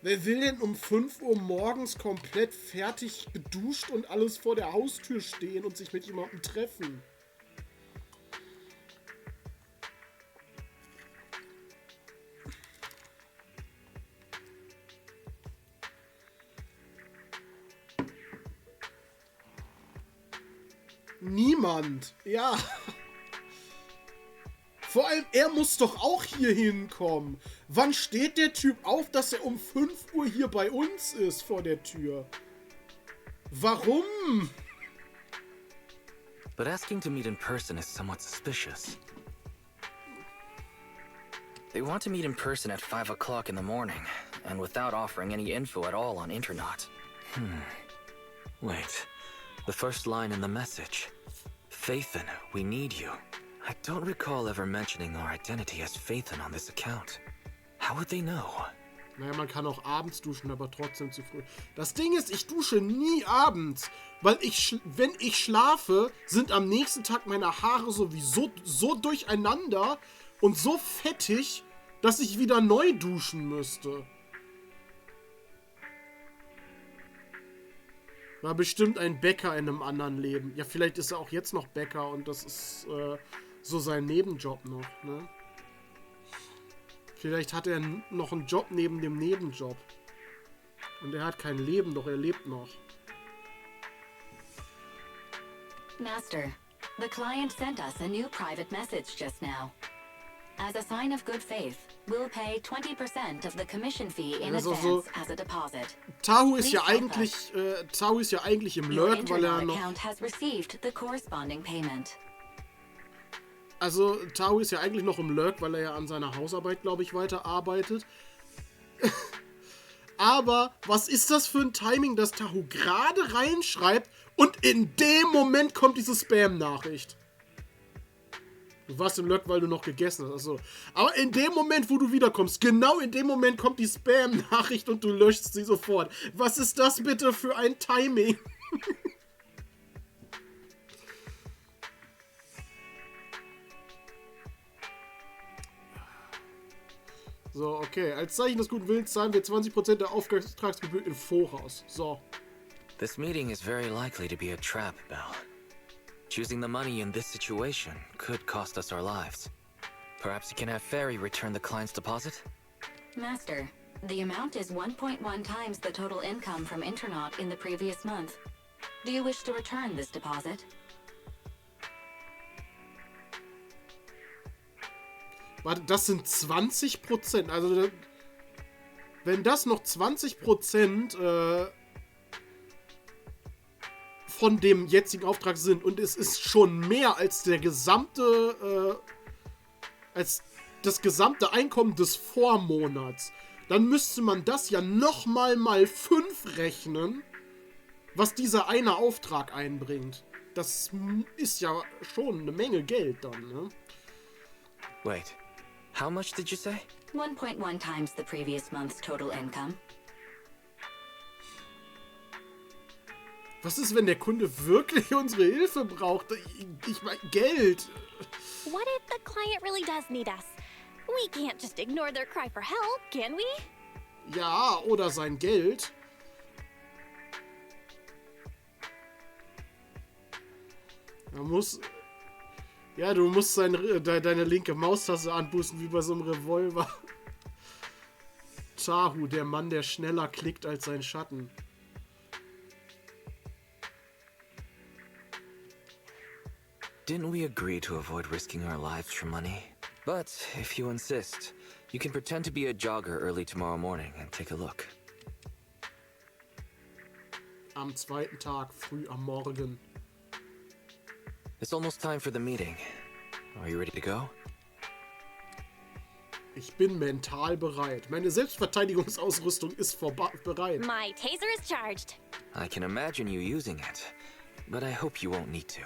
Wer will denn um 5 Uhr morgens komplett fertig geduscht und alles vor der Haustür stehen und sich mit jemandem treffen? Niemand. Ja. Vor allem, er muss doch auch hier hinkommen. Wann steht der Typ auf, dass er um 5 Uhr hier bei uns ist vor der Tür? Warum? But asking to meet in person is somewhat suspicious. They want to meet in person at 5 o'clock in the morning, and without offering any info at all on Internet. Wait. The first line in the message. Faithin, we need you. I don't recall ever mentioning our identity as Faithin on this account. How would they know? Naja, man kann auch abends duschen, aber trotzdem zu früh. Das Ding ist, ich dusche nie abends, weil wenn ich schlafe, sind am nächsten Tag meine Haare sowieso so durcheinander und so fettig, dass ich wieder neu duschen müsste. War bestimmt ein Bäcker in einem anderen Leben. Ja, vielleicht ist er auch jetzt noch Bäcker und das ist so sein Nebenjob noch, ne? Vielleicht hat er noch einen Job neben dem Nebenjob. Und er hat kein Leben, doch er lebt noch. Master, The client sent us a new private message just now. As a sign of good faith, we'll pay 20% of the commission fee in advance as a deposit. Tahu ist ja eigentlich, im Lurk, weil er noch... account has received the corresponding payment. Also, Tahu ist ja eigentlich noch im Lurk, weil er ja an seiner Hausarbeit, glaube ich, weiterarbeitet. Aber was ist das für ein Timing, dass Tahu gerade reinschreibt und in dem Moment kommt diese Spam-Nachricht? Du warst im Lurk, weil du noch gegessen hast. Also. Aber in dem Moment, wo du wiederkommst, genau in dem Moment kommt die Spam-Nachricht und du löschst sie sofort. Was ist das bitte für ein Timing? So, okay. Als Zeichen des guten Willens zahlen wir 20% der Auftragsgebühr im Voraus. So. This meeting is very likely to be a trap, Bell. Choosing the money in this situation could cost us our lives. Perhaps you can have Fairy return the client's deposit? Master, the amount is 1.1 times the total income from Internaut in the previous month. Do you wish to return this deposit? Warte, das sind 20%. Also, wenn das noch 20% von dem jetzigen Auftrag sind und es ist schon mehr als der gesamte, als das gesamte Einkommen des Vormonats, dann müsste man das ja nochmal mal 5 rechnen, was dieser eine Auftrag einbringt. Das ist ja schon eine Menge Geld dann, ne? Wait, how much did you say? 1.1 times the previous month's total income. Was ist, wenn der Kunde wirklich unsere Hilfe braucht? Ich meine, Geld. What if the client really does need us? We can't just ignore their cry for help, can we? Ja, oder sein Geld. Man muss... Ja, du musst deine linke Maustaste anpusten, wie bei so einem Revolver. Tahu, der Mann, der schneller klickt als sein Schatten. Didn't we agree to avoid risking our lives for money? But if you insist, you can pretend to be a jogger early tomorrow morning and take a look. Am zweiten Tag, früh am Morgen. It's almost time for the meeting. Are you ready to go? Ich bin mental bereit. Meine Selbstverteidigungsausrüstung ist bereit. My taser is charged. I can imagine you using it, but I hope you won't need to.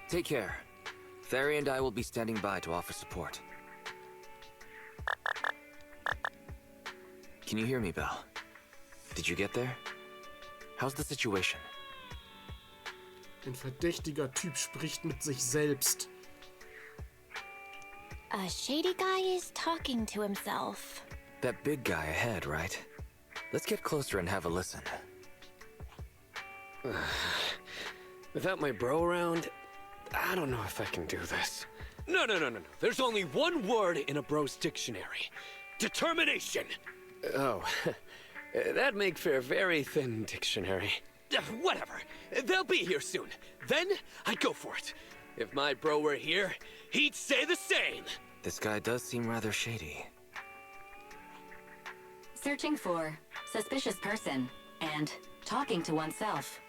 Take care. Fairy and I will be standing by to offer support. Can you hear me, Belle? Did you get there? How's the situation? Ein verdächtiger Typ spricht mit sich selbst. A shady guy is talking to himself. That big guy ahead, right? Let's get closer and have a listen. Without my bro around, I don't know if I can do this. No. There's only one word in a bro's dictionary. Determination. Oh, that'd make for a very thin dictionary. Whatever. They'll be here soon. Then I'd go for it. If my bro were here, he'd say the same. This guy does seem rather shady. Searching for suspicious person and talking to oneself.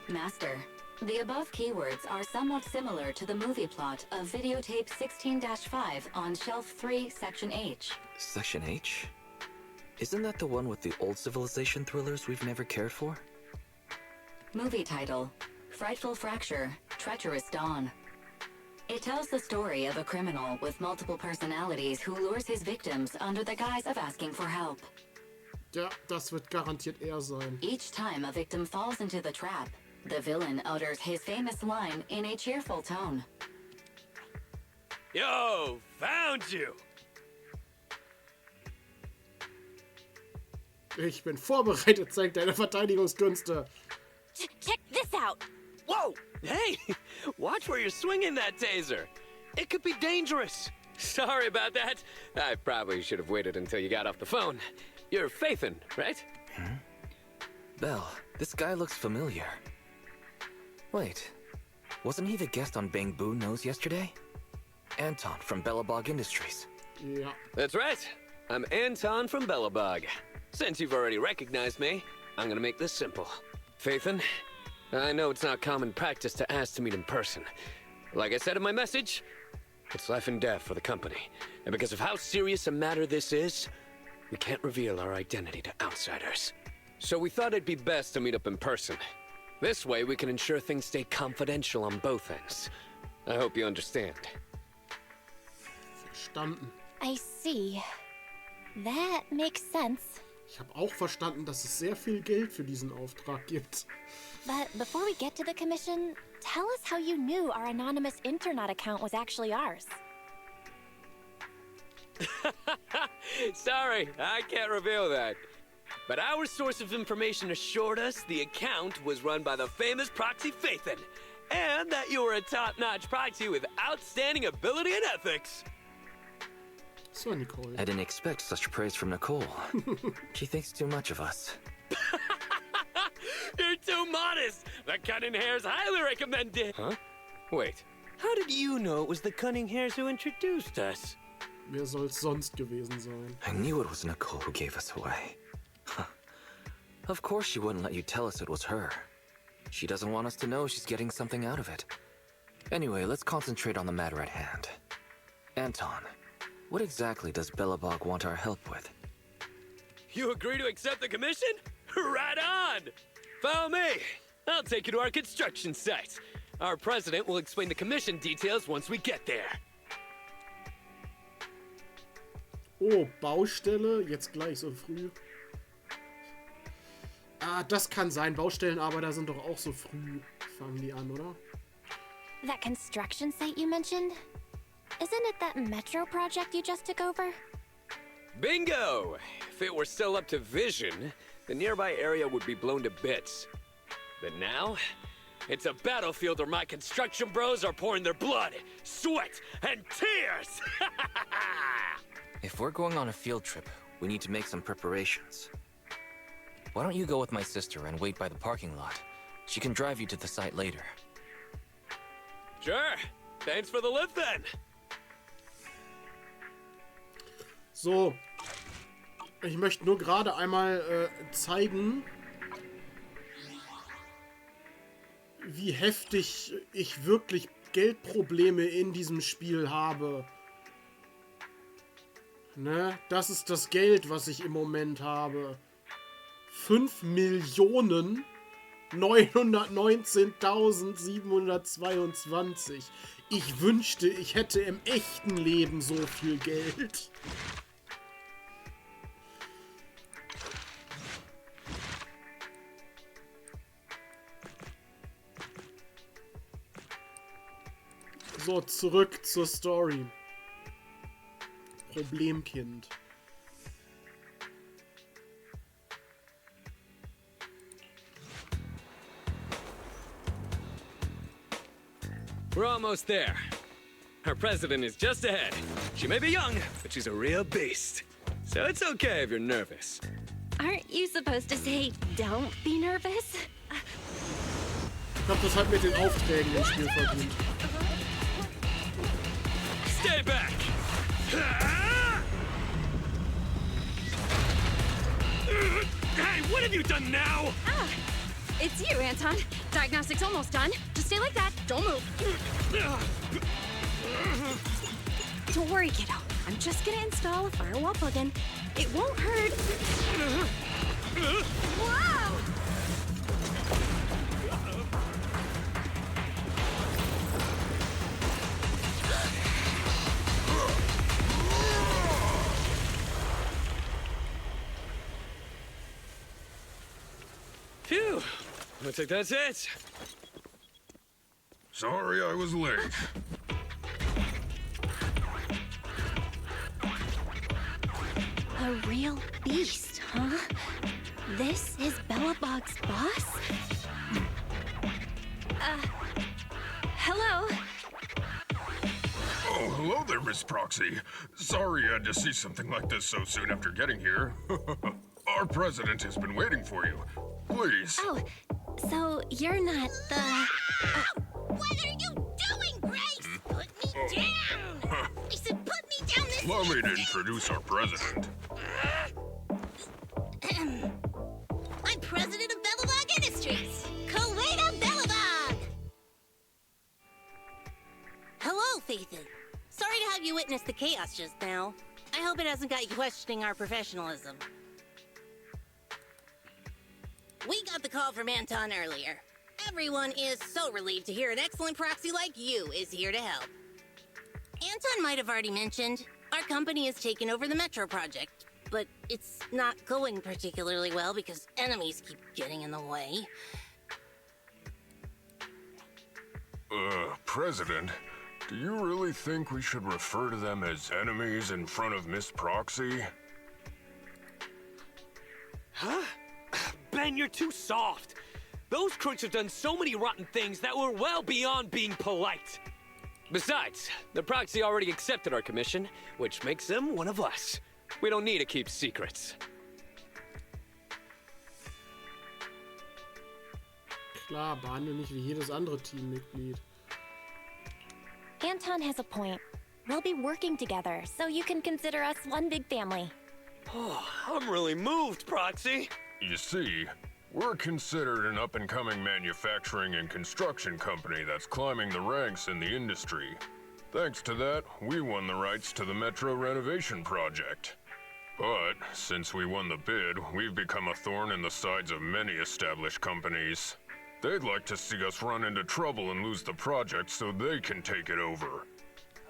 Master, the above keywords are somewhat similar to the movie plot of videotape 16-5 on shelf 3, section H. Section H? Isn't that the one with the old civilization thrillers we've never cared for? Movie title, Frightful Fracture, Treacherous Dawn. It tells the story of a criminal with multiple personalities who lures his victims under the guise of asking for help. Ja, das wird garantiert er sein. Each time a victim falls into the trap, the villain utters his famous line in a cheerful tone. Yo, found you! Ich bin vorbereitet, zeig deine Verteidigungskünste. Check this out! Whoa! Hey! Watch where you're swinging that taser! It could be dangerous! Sorry about that. I probably should have waited until you got off the phone. You're Faithin, right? Belle, this guy looks familiar. Wait, Wasn't he the guest on Bang Boo Nose yesterday? Anton from Belobog Industries. Ja. That's right. I'm Anton from Belobog. Since you've already recognized me, I'm gonna make this simple. Phaethon, I know it's not common practice to ask to meet in person. Like I said in my message, it's life and death for the company. And because of how serious a matter this is, we can't reveal our identity to outsiders. So we thought it'd be best to meet up in person. This way we can ensure things stay confidential on both ends. I hope you understand. Verstanden. I see. That makes sense. Ich habe auch verstanden, dass es sehr viel Geld für diesen Auftrag gibt. But before we get to the commission, tell us how you knew our anonymous internet account was actually ours. Sorry, I can't reveal that. But our source of information assured us the account was run by the famous proxy Phaethon, and that you were a top-notch proxy with outstanding ability and ethics. So, Nicole. I didn't expect such praise from Nicole. She thinks too much of us. You're too modest! The Cunning Hares highly recommend it! Huh? Wait, how did you know it was the Cunning Hares who introduced us? Wer soll's sonst gewesen sein? I knew it was Nicole who gave us away. Of course she wouldn't let you tell us it was her. She doesn't want us to know she's getting something out of it. Anyway, let's concentrate on the matter at hand. Anton, what exactly does Belobog want our help with? You agree to accept the commission? Right on! Follow me! I'll take you to our construction site. Our president will explain the commission details once we get there. Oh, Baustelle? Jetzt gleich so früh. Ah, das kann sein. Baustellenarbeiter sind doch auch so früh. Fangen die an, oder? That construction site you mentioned? Isn't it that metro project you just took over? Bingo! If it were still up to vision, the nearby area would be blown to bits. But now, it's a battlefield where my construction bros are pouring their blood, sweat, and tears! If we're going on a field trip, we need to make some preparations. Why don't you go with my sister and wait by the parking lot? She can drive you to the site later. Sure. Thanks for the lift then. So. Ich möchte nur gerade einmal zeigen, wie heftig ich wirklich Geldprobleme in diesem Spiel habe. Ne? Das ist das Geld, was ich im Moment habe. 5.919.722. Ich wünschte, ich hätte im echten Leben so viel Geld. So, zurück zur Story. Problemkind. We're almost there. Our president is just ahead. She may be young, but she's a real beast. So it's okay if you're nervous. Aren't you supposed to say, don't be nervous? Ich hab das halt mit den Aufträgen im Spiel verdient. Stay back! Hey, what have you done now? Ah, it's you, Anton. Diagnostics almost done. Just stay like that. Don't move. Don't worry, kiddo. I'm just gonna install a firewall plugin. It won't hurt. Wow! Phew. Looks like that's it. Sorry I was late. A real beast, huh? This is Belobog's boss? Hello? Oh, hello there, Miss Proxy. Sorry you had to see something like this so soon after getting here. Our president has been waiting for you. Please. Oh, so you're not the... What are you doing, Grace? Put me down! I said put me down this Allow me to introduce our president. I'm president of Belobog Industries, Kaleda Belobog! Hello, Phaethon. Sorry to have you witness the chaos just now. I hope it hasn't got you questioning our professionalism. We got the call from Anton earlier. Everyone is so relieved to hear an excellent proxy like you is here to help. Anton might have already mentioned, our company has taken over the Metro project, but it's not going particularly well because enemies keep getting in the way. President, do you really think we should refer to them as enemies in front of Miss Proxy? Huh? Ben, you're too soft. Those crooks have done so many rotten things that were well beyond being polite. Besides, the proxy already accepted our commission, which makes them one of us. We don't need to keep secrets. Klar, behandle nicht wie jedes andere Teammitglied. Anton has a point. We'll be working together, so you can consider us one big family. Oh, I'm really moved, Proxy. You see, we're considered an up-and-coming manufacturing and construction company that's climbing the ranks in the industry. Thanks to that, we won the rights to the Metro renovation project. But, since we won the bid, we've become a thorn in the sides of many established companies. They'd like to see us run into trouble and lose the project so they can take it over.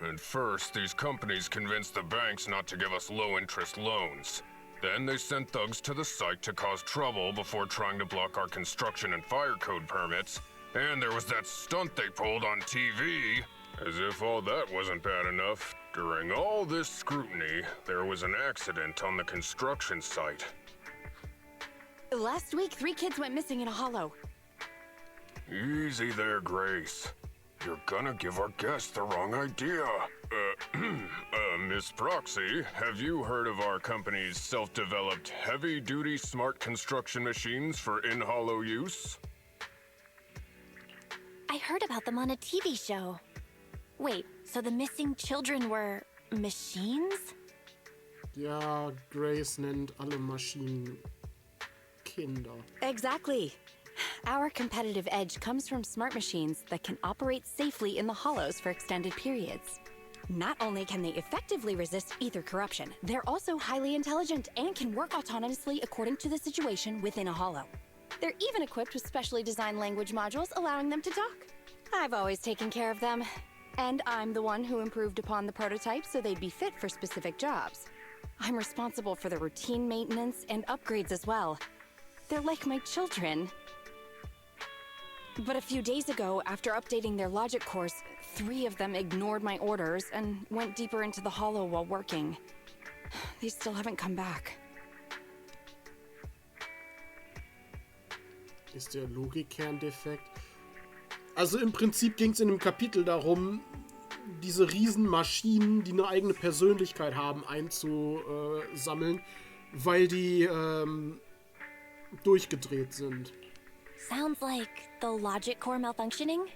At first, these companies convinced the banks not to give us low-interest loans. Then they sent thugs to the site to cause trouble before trying to block our construction and fire code permits. And there was that stunt they pulled on TV. As if all that wasn't bad enough, during all this scrutiny, there was an accident on the construction site. Last week, 3 kids went missing in a hollow. Easy there, Grace. You're gonna give our guests the wrong idea. Miss Proxy, have you heard of our company's self-developed heavy-duty smart construction machines for in-hollow use? I heard about them on a TV show. Wait, so the missing children were machines? Ja, Grace nennt alle Maschinen Kinder. Exactly. Our competitive edge comes from smart machines that can operate safely in the hollows for extended periods. Not only can they effectively resist ether corruption, they're also highly intelligent and can work autonomously according to the situation within a hollow. They're even equipped with specially designed language modules allowing them to talk. I've always taken care of them, and I'm the one who improved upon the prototypes so they'd be fit for specific jobs. I'm responsible for the routine maintenance and upgrades as well. They're like my children. But a few days ago, after updating their logic cores, 3 of them ignored my orders and went deeper into the hollow while working. They still haven't come back. Ist der Logikkern defekt? Also im Prinzip ging es in dem Kapitel darum, diese Riesenmaschinen, die eine eigene Persönlichkeit haben, einzusammeln, weil die durchgedreht sind. Sounds like the logic core malfunctioning?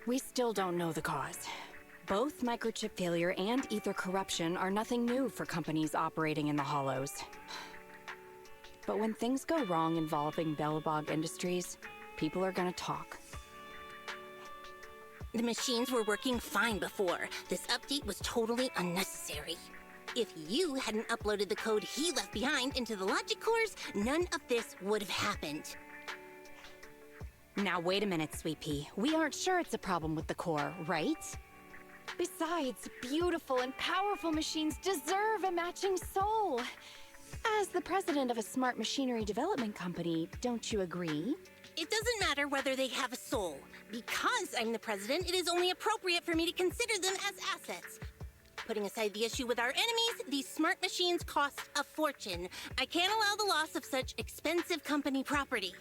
We still don't know the cause. Both microchip failure and ether corruption are nothing new for companies operating in the hollows. But when things go wrong involving Belobog Industries, people are gonna talk. The machines were working fine before. This update was totally unnecessary. If you hadn't uploaded the code he left behind into the logic cores, none of this would have happened. Now wait a minute, Sweet Pea. We aren't sure it's a problem with the core, right? Besides, beautiful and powerful machines deserve a matching soul. As the president of a smart machinery development company, don't you agree? It doesn't matter whether they have a soul. Because I'm the president, it is only appropriate for me to consider them as assets. Putting aside the issue with our enemies, these smart machines cost a fortune. I can't allow the loss of such expensive company property.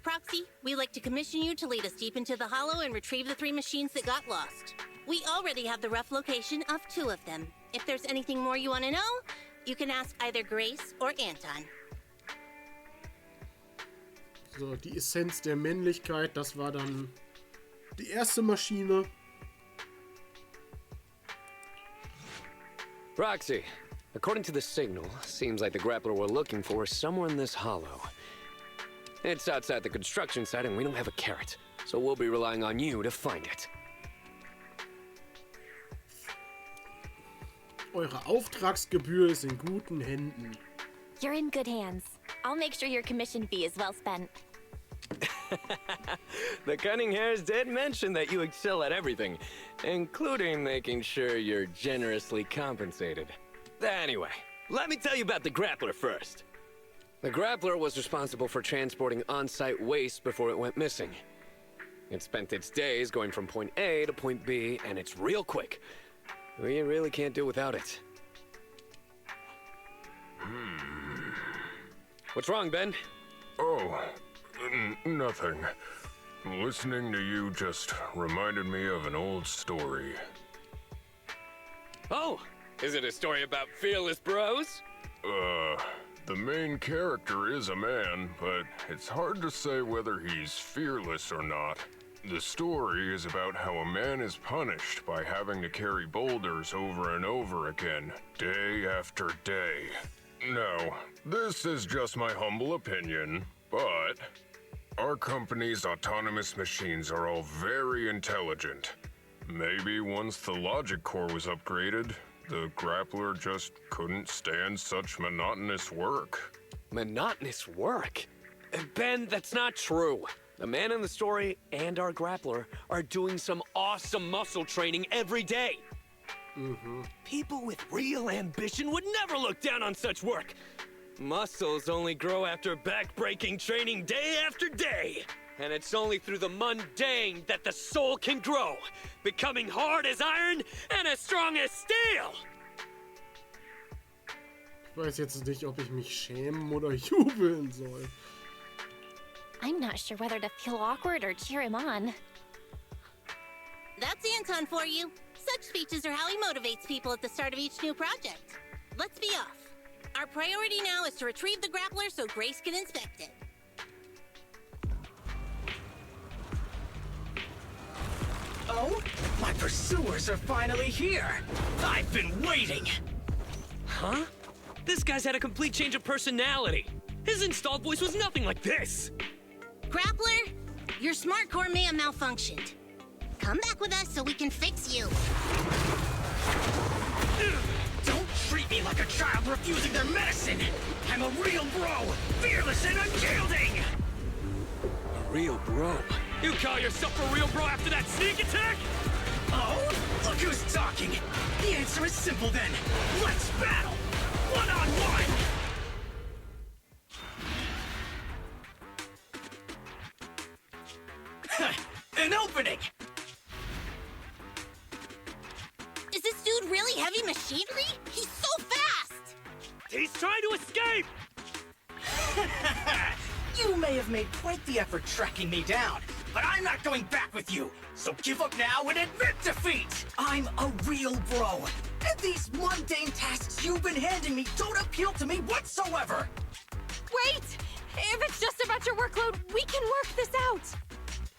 Proxy, we'd like to commission you to lead us deep into the hollow and retrieve the 3 machines that got lost. We already have the rough location of 2 of them. If there's anything more you want to know, you can ask either Grace or Anton. So, die Essenz der Männlichkeit, das war dann Die erste Maschine. Roxy, according to the signal, seems like the grappler we're looking for is somewhere in this hollow. It's outside the construction site and we don't have a carrot, so we'll be relying on you to find it. Eure Auftragsgebühr ist in guten Händen. You're in good hands. I'll make sure your commission fee is well spent. The cunning hairs did mention that you excel at everything, including making sure you're generously compensated. Anyway, let me tell you about the grappler first. The grappler was responsible for transporting on-site waste before it went missing. It spent its days going from point A to point B, and it's real quick. We really can't do without it. What's wrong, Ben? Oh, nothing. Listening to you just reminded me of an old story. Oh, is it a story about fearless bros? The main character is a man, but it's hard to say whether he's fearless or not. The story is about how a man is punished by having to carry boulders over and over again, day after day. Now, this is just my humble opinion, but our company's autonomous machines are all very intelligent. Maybe once the logic core was upgraded, the grappler just couldn't stand such monotonous work. Monotonous work? Ben, that's not true. The man in the story and our grappler are doing some awesome muscle training every day. People with real ambition would never look down on such work. Muscles only grow after back-breaking training day after day. And it's only through the mundane that the soul can grow, becoming hard as iron and as strong as steel. Ich weiß jetzt nicht, ob ich mich schämen oder jubeln soll. I'm not sure whether to feel awkward or cheer him on. That's Anton for you. Such speeches are how he motivates people at the start of each new project. Let's be off. Our priority now is to retrieve the grappler so Grace can inspect it. Oh? My pursuers are finally here! I've been waiting! Huh? This guy's had a complete change of personality. His installed voice was nothing like this. Grappler, your smart core may have malfunctioned. Come back with us so we can fix you. Don't treat me like a child refusing their medicine! I'm a real bro, fearless and unyielding! A real bro? You call yourself a real bro after that sneak attack? Oh? Look who's talking! The answer is simple then. Let's battle! One-on-one! An opening! Is this dude really heavy machinery? He's so fast! He's trying to escape! You may have made quite the effort tracking me down, but I'm not going back with you, so give up now and admit defeat! I'm a real bro, and these mundane tasks you've been handing me don't appeal to me whatsoever! Wait! If it's just about your workload, we can work this out!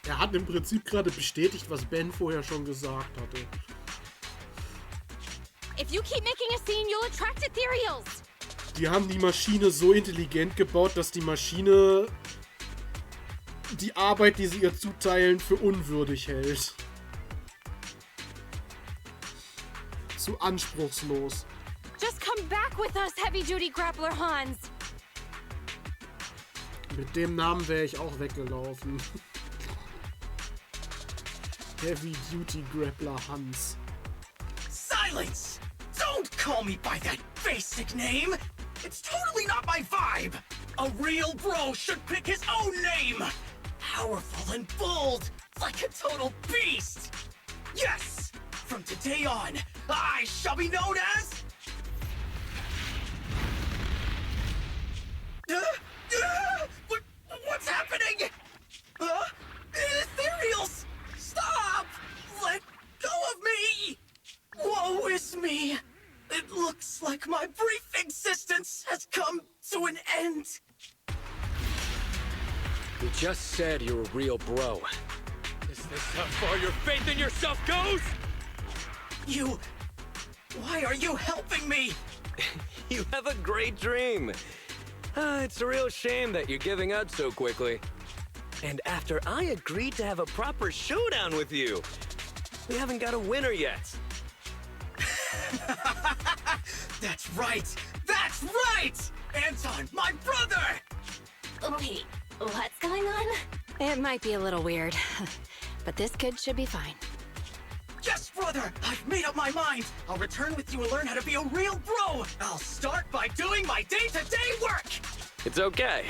Er hat im Prinzip gerade bestätigt, was Ben vorher schon gesagt hatte. If you keep making a scene, you'll attract ethereals! Die haben die Maschine so intelligent gebaut, dass die Maschine die Arbeit, die sie ihr zuteilen, für unwürdig hält. Zu anspruchslos. Just come back with us, heavy-duty grappler Hans! Mit dem Namen wäre ich auch weggelaufen. Heavy Duty Grappler Hans. Silence! Don't call me by that basic name! It's totally not my vibe! A real bro should pick his own name! Powerful and bold, like a total beast! Yes! From today on, I shall be known as... What's happening? Ethereals! Stop! Let go of me! Woe is me! It looks like my brief existence has come to an end. You just said you're a real bro. Is this how far your faith in yourself goes? Why are you helping me? You have a great dream. It's a real shame that you're giving up so quickly. And after I agreed to have a proper showdown with you, we haven't got a winner yet. That's right! That's right! Anton, my brother! Wait, what's going on? It might be a little weird, but this kid should be fine. Yes, brother! I've made up my mind! I'll return with you and learn how to be a real bro! I'll start by doing my day-to-day work! It's okay.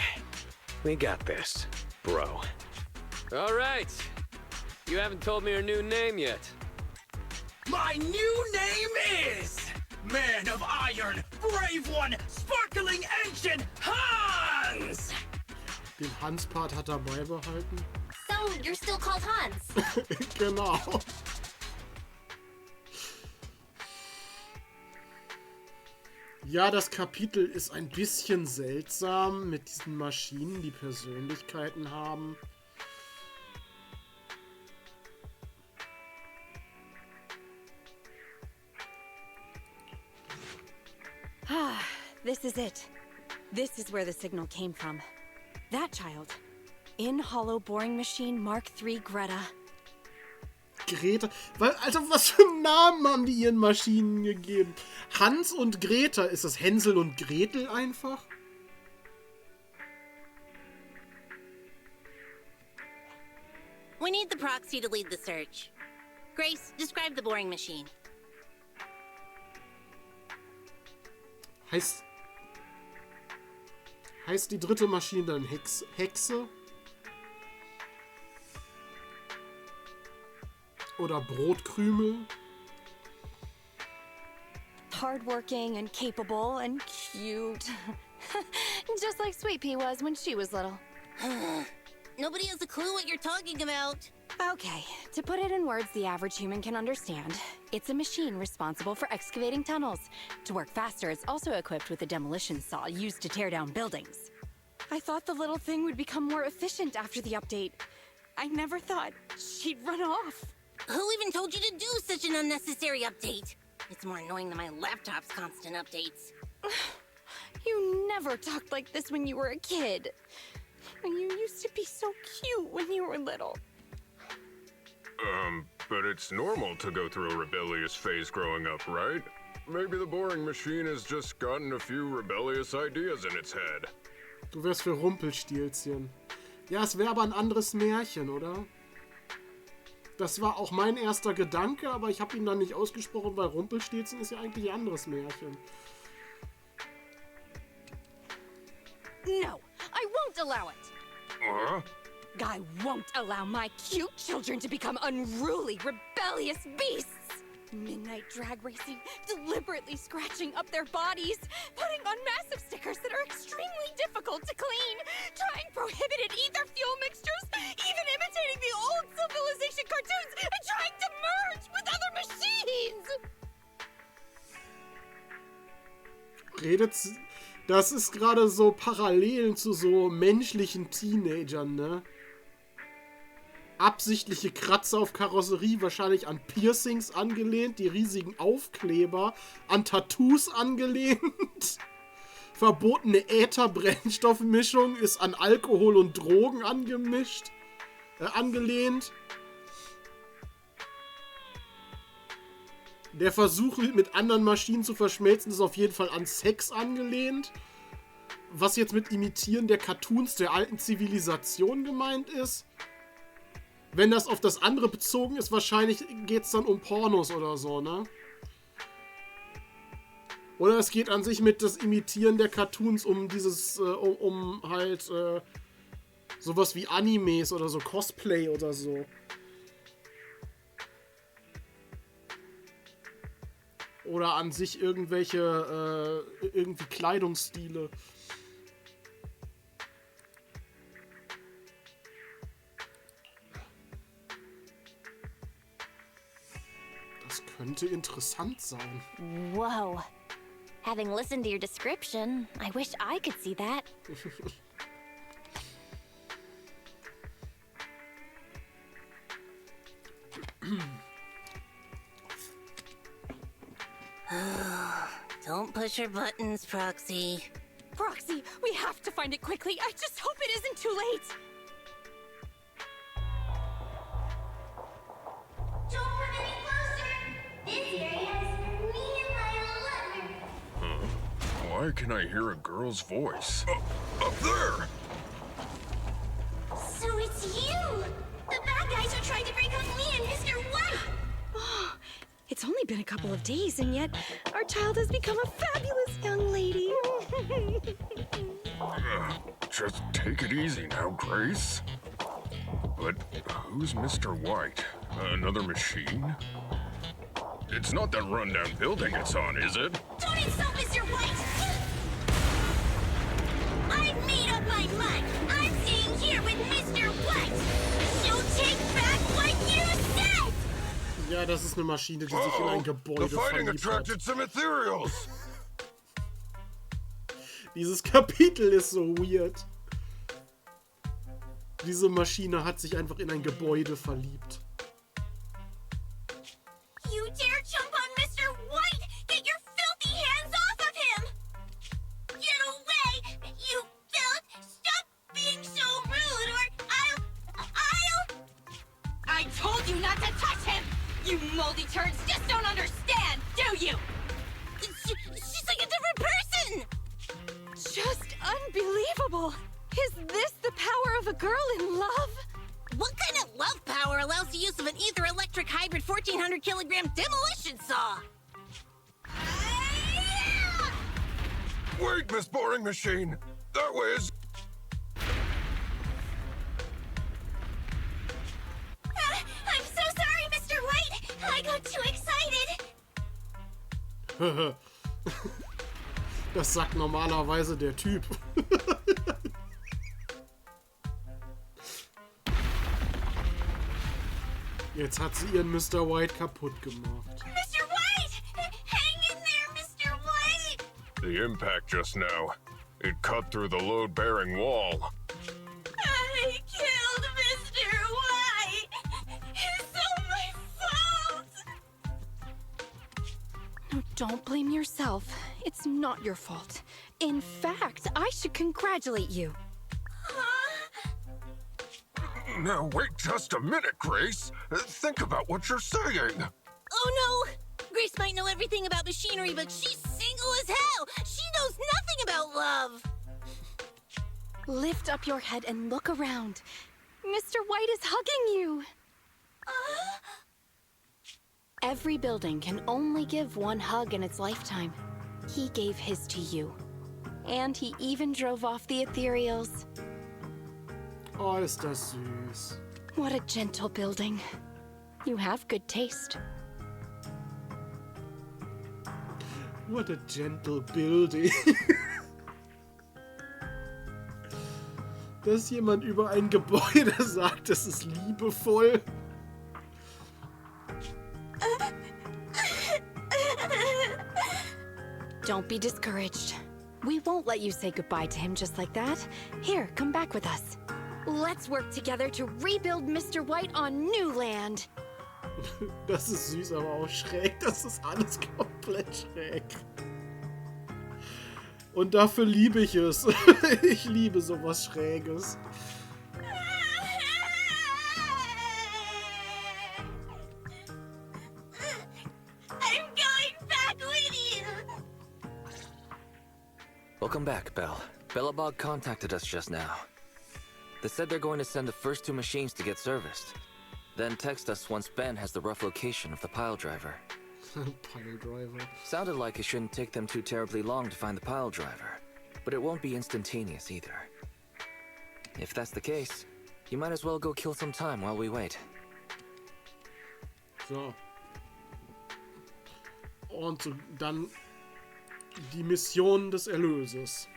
We got this, bro. All right. You haven't told me your new name yet. My new name is... Man of Iron, Brave One, Sparkling Engine, Hans! Den Hans-Part hat er beibehalten. So, you're still called Hans? Genau. Ja, das Kapitel ist ein bisschen seltsam mit diesen Maschinen, die Persönlichkeiten haben. Ah, this is it. This is where the signal came from. That child. In Hollow Boring Machine Mark III Greta. Greta. Alter, was für einen Namen haben die ihren Maschinen gegeben? Hans und Greta. Ist das Hänsel und Gretel einfach? We need the proxy to lead the search. Grace, describe the boring machine. Heißt die dritte Maschine dann Hexe? Oder Brotkrümel? Hardworking and capable and cute. Just like Sweet Pea was when she was little. Nobody has a clue what you're talking about. Okay, to put it in words the average human can understand, it's a machine responsible for excavating tunnels. To work faster, it's also equipped with a demolition saw used to tear down buildings. I thought the little thing would become more efficient after the update. I never thought she'd run off. Who even told you to do such an unnecessary update? It's more annoying than my laptop's constant updates. You never talked like this when you were a kid. You used to be so cute when you were little. But it's normal to go through a rebellious phase growing up, right? Maybe the boring machine has just gotten a few rebellious ideas in its head. Du wärst für Rumpelstilzchen. Ja, es wäre aber ein anderes Märchen, oder? Das war auch mein erster Gedanke, aber ich habe ihn dann nicht ausgesprochen, weil Rumpelstilzchen ist ja eigentlich ein anderes Märchen. No, I won't allow it. I won't allow my cute children to become unruly, rebellious beasts. Midnight drag racing, deliberately scratching up their bodies, putting on massive stickers that are extremely difficult to clean, trying prohibited ether fuel mixtures, even imitating the old Civilization cartoons, and trying to merge with other machines! Das ist gerade so Parallelen zu so menschlichen Teenagern, ne? Absichtliche Kratzer auf Karosserie, wahrscheinlich an Piercings angelehnt, die riesigen Aufkleber, an Tattoos angelehnt. Verbotene Äther-Brennstoffmischung ist an Alkohol und Drogen angelehnt. Der Versuch, mit anderen Maschinen zu verschmelzen, ist auf jeden Fall an Sex angelehnt. Was jetzt mit Imitieren der Cartoons der alten Zivilisation gemeint ist. Wenn das auf das andere bezogen ist, wahrscheinlich geht es dann um Pornos oder so, ne? Oder es geht an sich mit das Imitieren der Cartoons um dieses, um halt sowas wie Animes oder so, Cosplay oder so. Oder an sich irgendwelche, irgendwie Kleidungsstile. Das könnte interessant sein. Whoa. Having listened to your description, I wish I could see that. Don't push your buttons, Proxy. Proxy, we have to find it quickly. I just hope it isn't too late. Don't come any closer. This area is me and my lover. Why can I hear a girl's voice? Up there! So it's you! The bad guys who tried to break up me and Mr. White! It's only been a couple of days, and yet our child has become a fabulous young lady. Just take it easy now, Grace. But who's Mr. White? Another machine? It's not that rundown building it's on, is it? Don't insult Mr. White! I've made up my mind! I'm staying here with Mr. White! So take back what you said! Ja, das ist eine Maschine, die sich in ein Gebäude verliebt hat. Dieses Kapitel ist so weird. Diese Maschine hat sich einfach in ein Gebäude verliebt. You dare jump on Mr. White! Get your filthy hands off of him! Get away! You filth! Stop being so rude or I'll... I told you not to touch him! You moldy turds just don't understand, do you? She's like a different person! Just unbelievable! Is this the power of a girl in love? What kind of love power allows the use of an ether-electric hybrid 1400 kilogram demolition saw? Wait, Miss Boring Machine! That way is... I'm so sorry, Mr. White! I got too excited! Das sagt normalerweise der Typ. Jetzt hat sie ihren Mr. White kaputt gemacht. Mr. White! Hang in there, Mr. White! The impact just now. It cut through the load-bearing wall. I killed Mr. White! It's all my fault! No, don't blame yourself. It's not your fault. In fact, I should congratulate you. Now, wait just a minute, Grace. Think about what you're saying. Oh no! Grace might know everything about machinery, but she's single as hell! She knows nothing about love! Lift up your head and look around. Mr. White is hugging you. Every building can only give one hug in its lifetime. He gave his to you. And he even drove off the ethereals. Oh, ist das süß. What a gentle building. You have good taste. What a gentle building. Dass jemand über ein Gebäude sagt, das ist liebevoll. Don't be discouraged. We won't let you say goodbye to him just like that. Here, come back with us. Let's work together to rebuild Mr. White on new land. Das ist süß, aber auch schräg. Das ist alles komplett schräg. Und dafür liebe ich es. Ich liebe sowas Schräges. I'm going back with you! Welcome back, Belle. Bellabog contacted us just now. They said they're going to send the first 2 machines to get serviced. Then text us once Ben has the rough location of the pile driver. Pile driver. Sounded like it shouldn't take them too terribly long to find the pile driver, but it won't be instantaneous either. If that's the case, you might as well go kill some time while we wait. So. Und so, dann die Mission des Erlöses.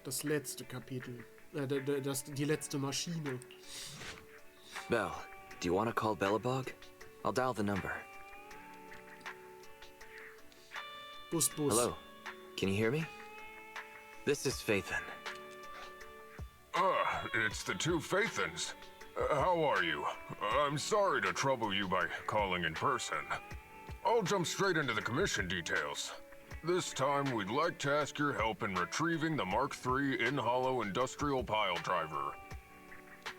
Das letzte Kapitel. Die letzte Maschine. Belle, do you want to call Bellabog? I'll dial the number. Bus. Hello, can you hear me? This is Faithen. It's the two Faithans. How are you? I'm sorry to trouble you by calling in person. I'll jump straight into the commission details. This time, we'd like to ask your help in retrieving the Mark III in-hollow industrial pile driver.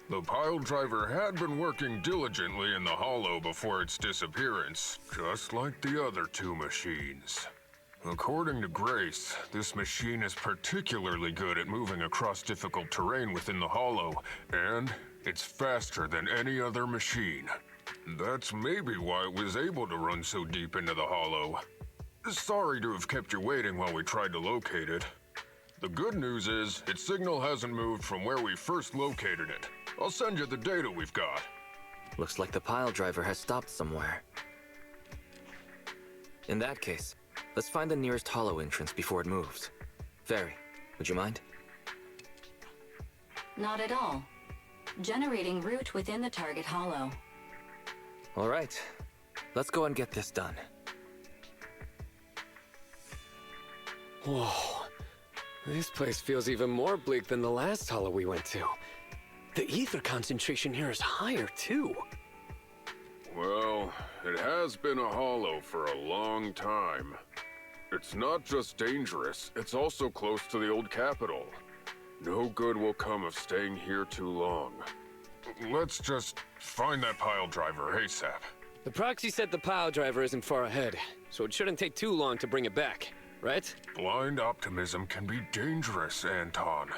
The pile driver had been working diligently in the hollow before its disappearance, just like the other two machines. According to Grace, this machine is particularly good at moving across difficult terrain within the hollow, and it's faster than any other machine. That's maybe why it was able to run so deep into the hollow. Sorry to have kept you waiting while we tried to locate it. The good news is, its signal hasn't moved from where we first located it. I'll send you the data we've got. Looks like the pile driver has stopped somewhere. In that case, let's find the nearest hollow entrance before it moves. Fairy, would you mind? Not at all. Generating route within the target hollow. All right, let's go and get this done. Whoa. This place feels even more bleak than the last hollow we went to. The ether concentration here is higher, too. Well, it has been a hollow for a long time. It's not just dangerous, it's also close to the old capital. No good will come of staying here too long. Let's just find that pile driver ASAP. The proxy said the pile driver isn't far ahead, so it shouldn't take too long to bring it back, right? Blind optimism can be dangerous, Anton.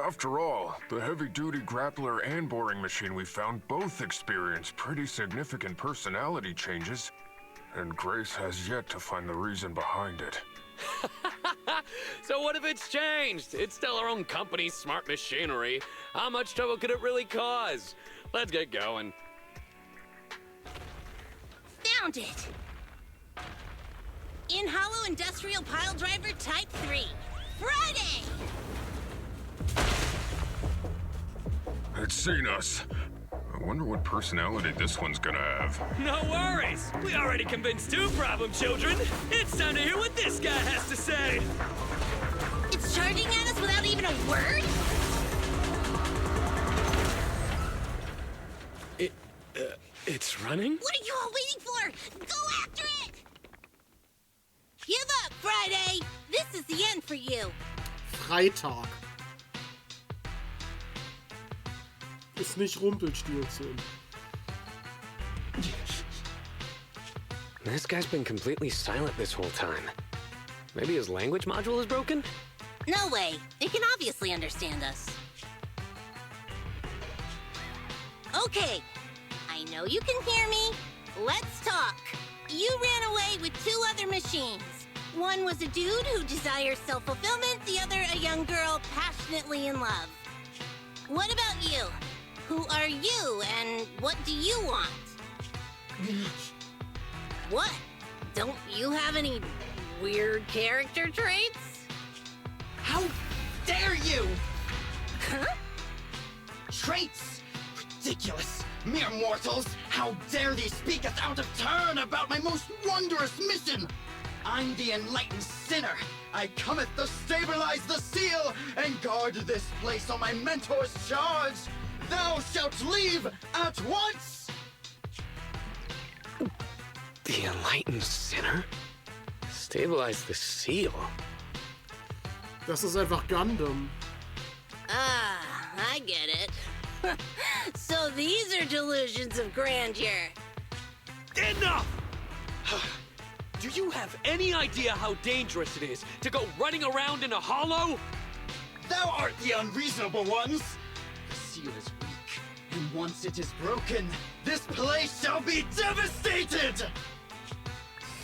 After all, the heavy-duty grappler and boring machine we found both experienced pretty significant personality changes, and Grace has yet to find the reason behind it. So what if it's changed? It's still our own company's smart machinery. How much trouble could it really cause? Let's get going. Found it! In-hollow industrial pile driver type 3. Friday! It's seen us. I wonder what personality this one's gonna have. No worries! We already convinced two problem children! It's time to hear what this guy has to say! It's charging at us without even a word? It's running? What are you all waiting for? Go after it! Give up, Friday! This is the end for you! Freitag. Ist nicht Rumpelstilzchen. This guy's been completely silent this whole time. Maybe his language module is broken? No way. It can obviously understand us. Okay. I know you can hear me. Let's talk. You ran away with two other machines. One was a dude who desires self-fulfillment, the other a young girl passionately in love. What about you? Who are you, and what do you want? What? Don't you have any weird character traits? How dare you! Huh? Traits? Ridiculous! Mere mortals! How dare thee speaketh out of turn about my most wondrous mission! I'm the enlightened sinner. I cometh to stabilize the seal and guard this place on my mentor's charge. Thou shalt leave at once! The enlightened sinner? Stabilize the seal? Das ist einfach Gundam. Ah, I get it. So these are delusions of grandeur. Enough! Do you have any idea how dangerous it is to go running around in a hollow? Thou art the unreasonable ones! The seal is weak, and once it is broken, this place shall be devastated!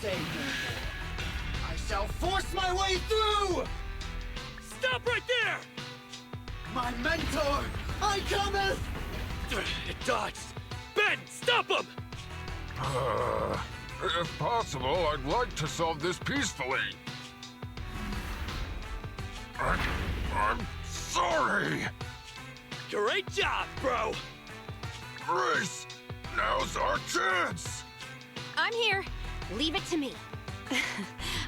Say no more. I shall force my way through! Stop right there! My mentor, I cometh! It dodged! Ben, stop him! If possible, I'd like to solve this peacefully. I'm sorry. Great job, bro! Grace, now's our chance! I'm here. Leave it to me.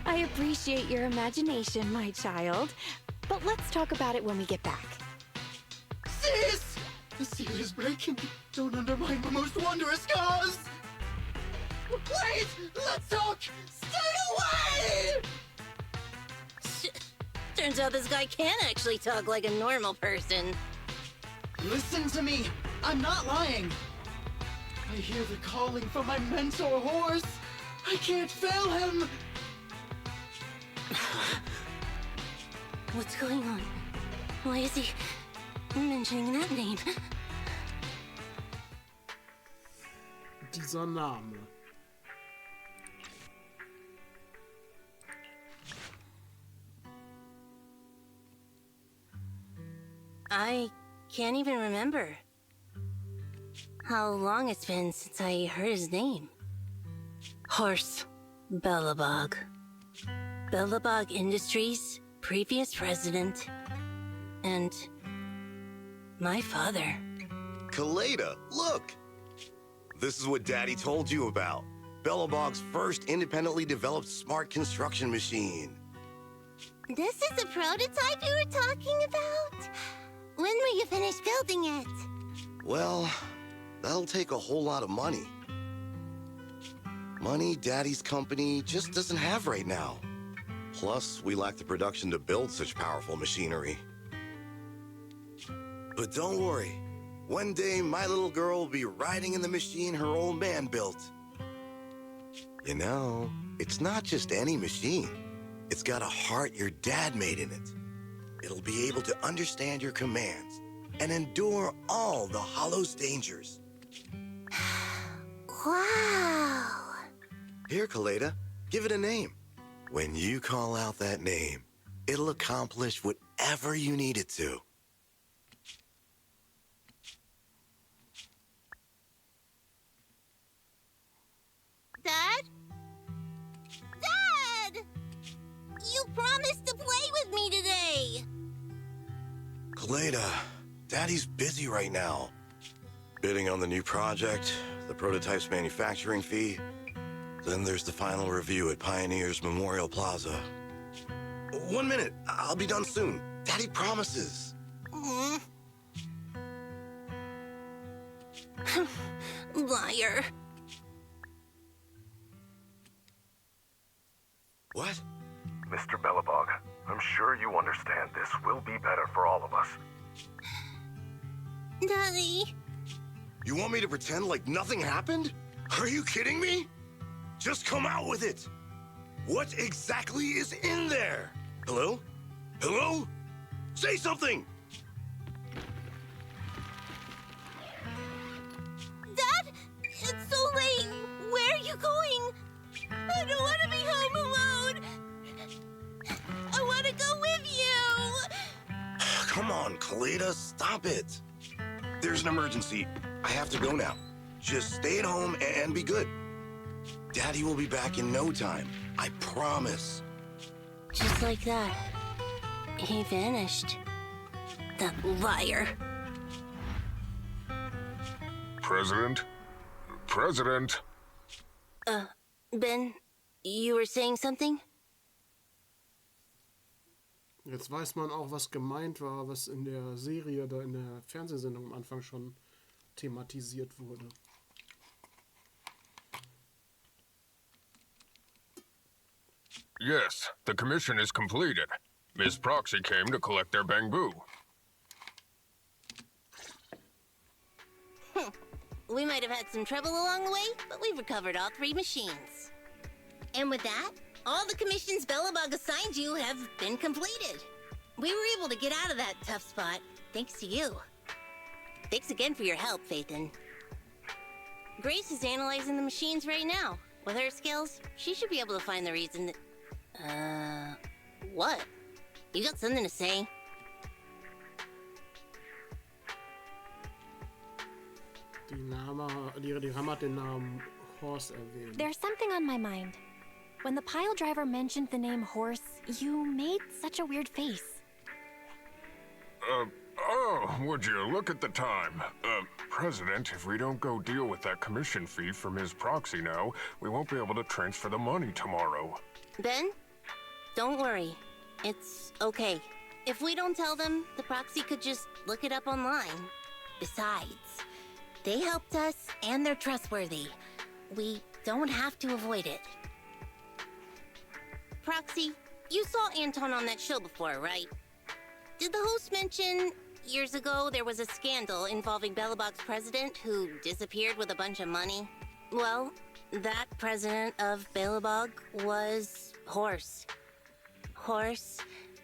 I appreciate your imagination, my child. But let's talk about it when we get back. The seal is breaking. Don't undermine the most wondrous cause! Wait! Let's talk! Stay away! Turns out this guy can actually talk like a normal person. Listen to me! I'm not lying! I hear the calling from my mentor horse! I can't fail him! What's going on? Why is he mentioning that name? Dieser Name. I can't even remember how long it's been since I heard his name. Horse Belobog. Belobog Industries, previous president, and my father. Kaleda, look! This is what Daddy told you about. Belobog's first independently developed smart construction machine. This is the prototype you were talking about? When will you finish building it? Well, that'll take a whole lot of money. Money Daddy's company just doesn't have right now. Plus, we lack the production to build such powerful machinery. But don't worry. One day, my little girl will be riding in the machine her old man built. You know, it's not just any machine. It's got a heart your dad made in it. It'll be able to understand your commands and endure all the Hollow's dangers. Wow! Here, Kaleda, give it a name. When you call out that name, it'll accomplish whatever you need it to. Dad? Dad! You promised to play with me today! Kaleda, Daddy's busy right now. Bidding on the new project, the prototype's manufacturing fee. Then there's the final review at Pioneer's Memorial Plaza. 1 minute, I'll be done soon. Daddy promises. Liar. What? Mr. Belobog, I'm sure you understand this will be better for all of us. Daddy. You want me to pretend like nothing happened? Are you kidding me? Just come out with it. What exactly is in there? Hello? Hello? Say something! Dad, it's so late. Where are you going? I don't want to be home alone. I want to go with you. Come on, Kaleda, stop it. There's an emergency. I have to go now. Just stay at home and be good. Daddy will be back in no time. I promise. Just like that, he vanished. That liar. President? President? Ben, you were saying something? Jetzt weiß man auch, was gemeint war, was in der Serie oder in der Fernsehsendung am Anfang schon thematisiert wurde. Yes, the commission is completed. Ms. Proxy came to collect their bamboo. We might have had some trouble along the way, but we've recovered all 3 machines. And with that, all the commissions Belobog assigned you have been completed. We were able to get out of that tough spot, thanks to you. Thanks again for your help, Phaethon. Grace is analyzing the machines right now. With her skills, she should be able to find the reason that... what? You got something to say? Die Hammer hat den Namen Horse erwähnt. There's something on my mind. When the pile driver mentioned the name Horse, you made such a weird face. Would you look at the time? President, if we don't go deal with that commission fee for Ms. Proxy now, we won't be able to transfer the money tomorrow. Ben, don't worry. It's okay. If we don't tell them, the proxy could just look it up online. Besides, they helped us and they're trustworthy. We don't have to avoid it. Proxy, you saw Anton on that show before, right? Did the host mention years ago there was a scandal involving Belobog's president who disappeared with a bunch of money? Well, that president of Belobog was Horse. Horse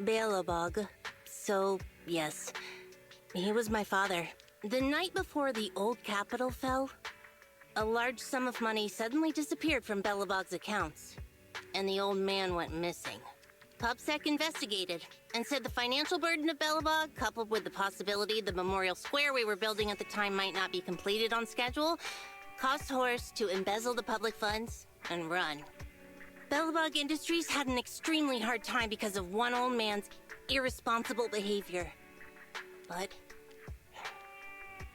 Belobog. So, yes, he was my father. The night before the old capital fell, a large sum of money suddenly disappeared from Belobog's accounts, and the old man went missing. PubSec investigated and said the financial burden of Belobog, coupled with the possibility the memorial square we were building at the time might not be completed on schedule, caused Horse to embezzle the public funds and run. Belobog Industries had an extremely hard time because of one old man's irresponsible behavior. But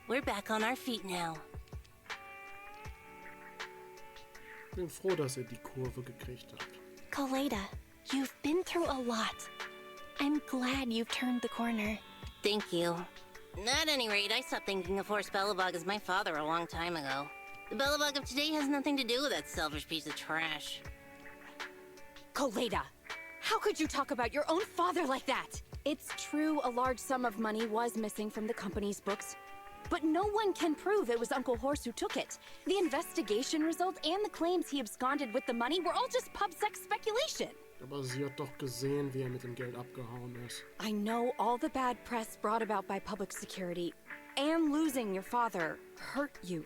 we're back on our feet now. Ich bin froh, dass die Kurve gekriegt hat. Koleda, you've been through a lot. I'm glad you've turned the corner. Thank you. At any rate, I stopped thinking of Horst Belobog as my father a long time ago. The Belobog of today has nothing to do with that selfish piece of trash. Koleda, how could you talk about your own father like that? It's true a large sum of money was missing from the company's books, but no one can prove it was Uncle Horse who took it. The investigation results and the claims he absconded with the money were all just PubSec speculation. Aber sie hat doch gesehen, wie mit dem Geld abgehauen ist. I know all the bad press brought about by public security and losing your father hurt you,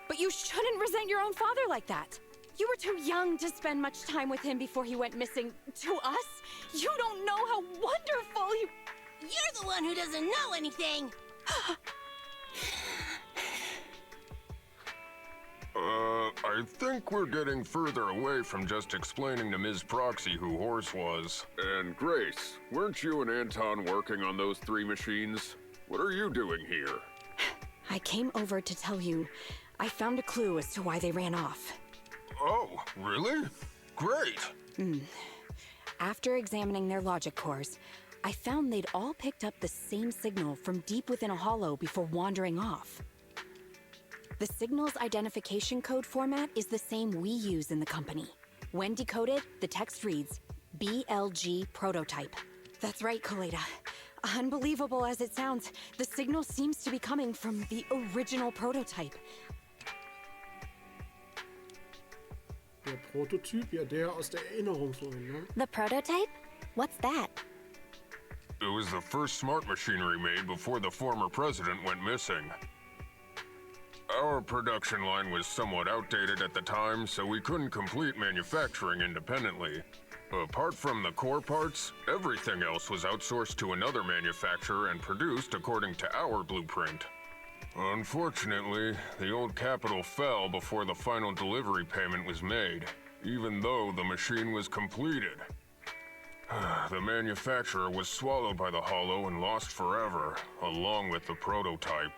but you shouldn't resent your own father like that. You were too young to spend much time with him before he went missing. To us, you don't know how wonderful he... You're the one who doesn't know anything! I think we're getting further away from just explaining to Ms. Proxy who Horse was. And Grace, weren't you and Anton working on those 3 machines? What are you doing here? I came over to tell you I found a clue as to why they ran off. Oh, really? Great! After examining their logic cores, I found they'd all picked up the same signal from deep within a hollow before wandering off. The signal's identification code format is the same we use in the company. When decoded, the text reads, BLG prototype. That's right, Koleda. Unbelievable as it sounds, the signal seems to be coming from the original prototype. Der Prototyp, ja, der aus der Erinnerung vorhin, ne? The prototype? What's that? It was the first smart machinery made before the former president went missing. Our production line was somewhat outdated at the time, so we couldn't complete manufacturing independently. Apart from the core parts, everything else was outsourced to another manufacturer and produced according to our blueprint. Unfortunately, the old capital fell before the final delivery payment was made, even though the machine was completed. The manufacturer was swallowed by the hollow and lost forever, along with the prototype.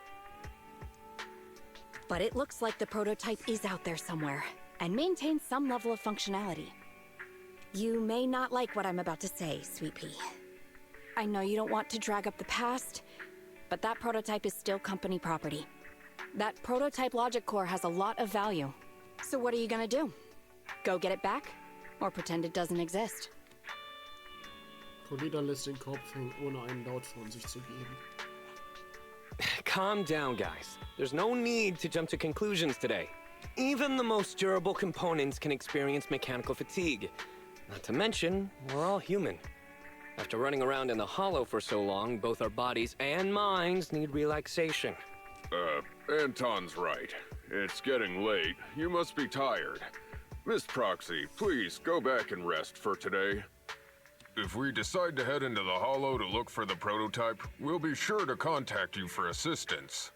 But it looks like the prototype is out there somewhere, and maintains some level of functionality. You may not like what I'm about to say, Sweet Pea. I know you don't want to drag up the past, but that prototype is still company property. That prototype logic core has a lot of value. So what are you gonna do? Go get it back? Or pretend it doesn't exist? Koleda lässt den Kopf hängen, ohne einen Laut von sich zu geben. Calm down, guys. There's no need to jump to conclusions today. Even the most durable components can experience mechanical fatigue. Not to mention, we're all human. After running around in the hollow for so long, both our bodies and minds need relaxation. Anton's right. It's getting late. You must be tired. Miss Proxy, please go back and rest for today. If we decide to head into the hollow to look for the prototype, we'll be sure to contact you for assistance.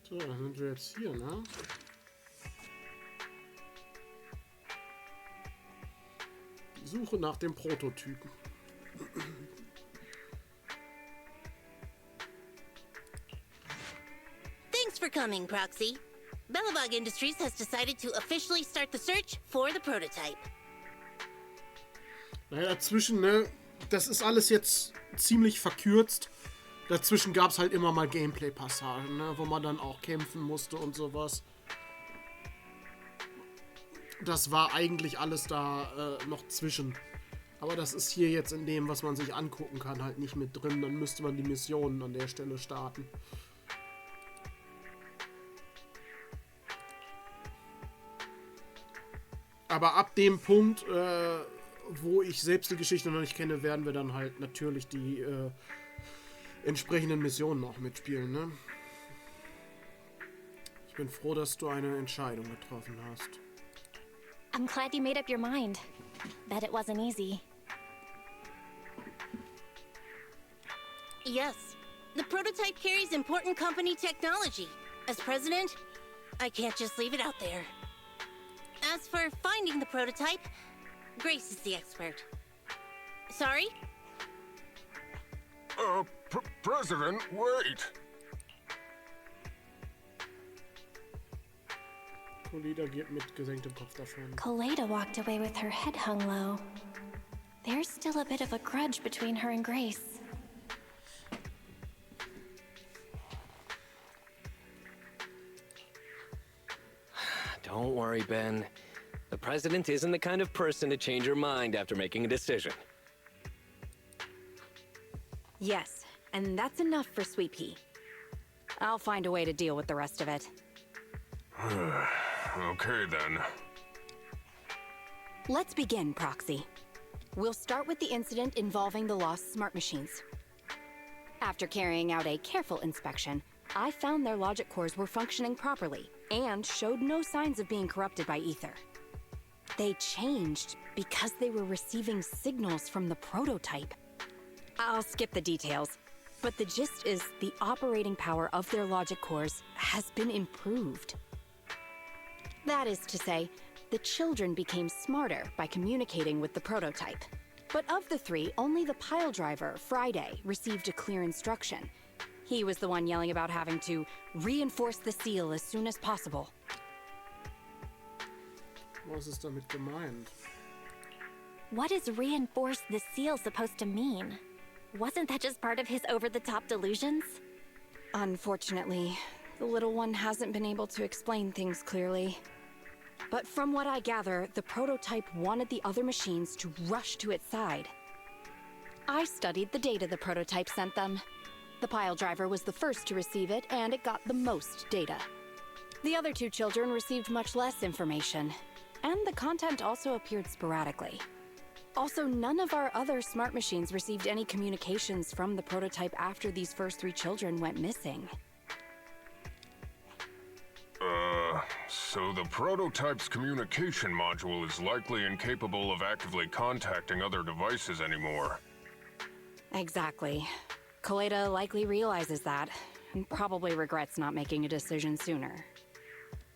So, dann sind wir jetzt hier, ne? Die Suche nach dem Prototypen. Thanks for coming, Proxy. Belobog Industries has decided to officially start the search for the prototype. Naja, dazwischen, ne, das ist alles jetzt ziemlich verkürzt. Dazwischen gab es halt immer mal Gameplay-Passagen, ne, wo man dann auch kämpfen musste und sowas. Das war eigentlich alles da noch zwischen. Aber das ist hier jetzt in dem, was man sich angucken kann, halt nicht mit drin. Dann müsste man die Missionen an der Stelle starten. Aber ab dem Punkt, wo ich selbst die Geschichte noch nicht kenne, werden wir dann halt natürlich die entsprechenden Missionen noch mitspielen, ne? Ich bin froh, dass du eine Entscheidung getroffen hast. I'm glad you made up your mind. Bet it wasn't easy. Yes, the prototype carries important company technology. As president, I can't just leave it out there. As for finding the prototype, Grace is the expert. Sorry? President, wait! Koleda geht mit gesenktem Kopf davon. Koleda walked away with her head hung low. There's still a bit of a grudge between her and Grace. Don't worry, Ben. The president isn't the kind of person to change her mind after making a decision. Yes, and that's enough for Sweet Pea. I'll find a way to deal with the rest of it. Okay, then. Let's begin, Proxy. We'll start with the incident involving the lost smart machines. After carrying out a careful inspection, I found their logic cores were functioning properly and showed no signs of being corrupted by ether. They changed because they were receiving signals from the prototype. I'll skip the details, but the gist is the operating power of their logic cores has been improved. That is to say, the children became smarter by communicating with the prototype. But of the three, only the pile driver, Friday, received a clear instruction. He was the one yelling about having to reinforce the seal as soon as possible. Was ist damit gemeint? What is reinforce the seal supposed to mean? Wasn't that just part of his over-the-top delusions? Unfortunately, the little one hasn't been able to explain things clearly. But from what I gather, the prototype wanted the other machines to rush to its side. I studied the data the prototype sent them. The pile driver was the first to receive it, and it got the most data. The other two children received much less information, and the content also appeared sporadically. Also, none of our other smart machines received any communications from the prototype after these first three children went missing. So the prototype's communication module is likely incapable of actively contacting other devices anymore. Exactly. Koleda likely realizes that, and probably regrets not making a decision sooner.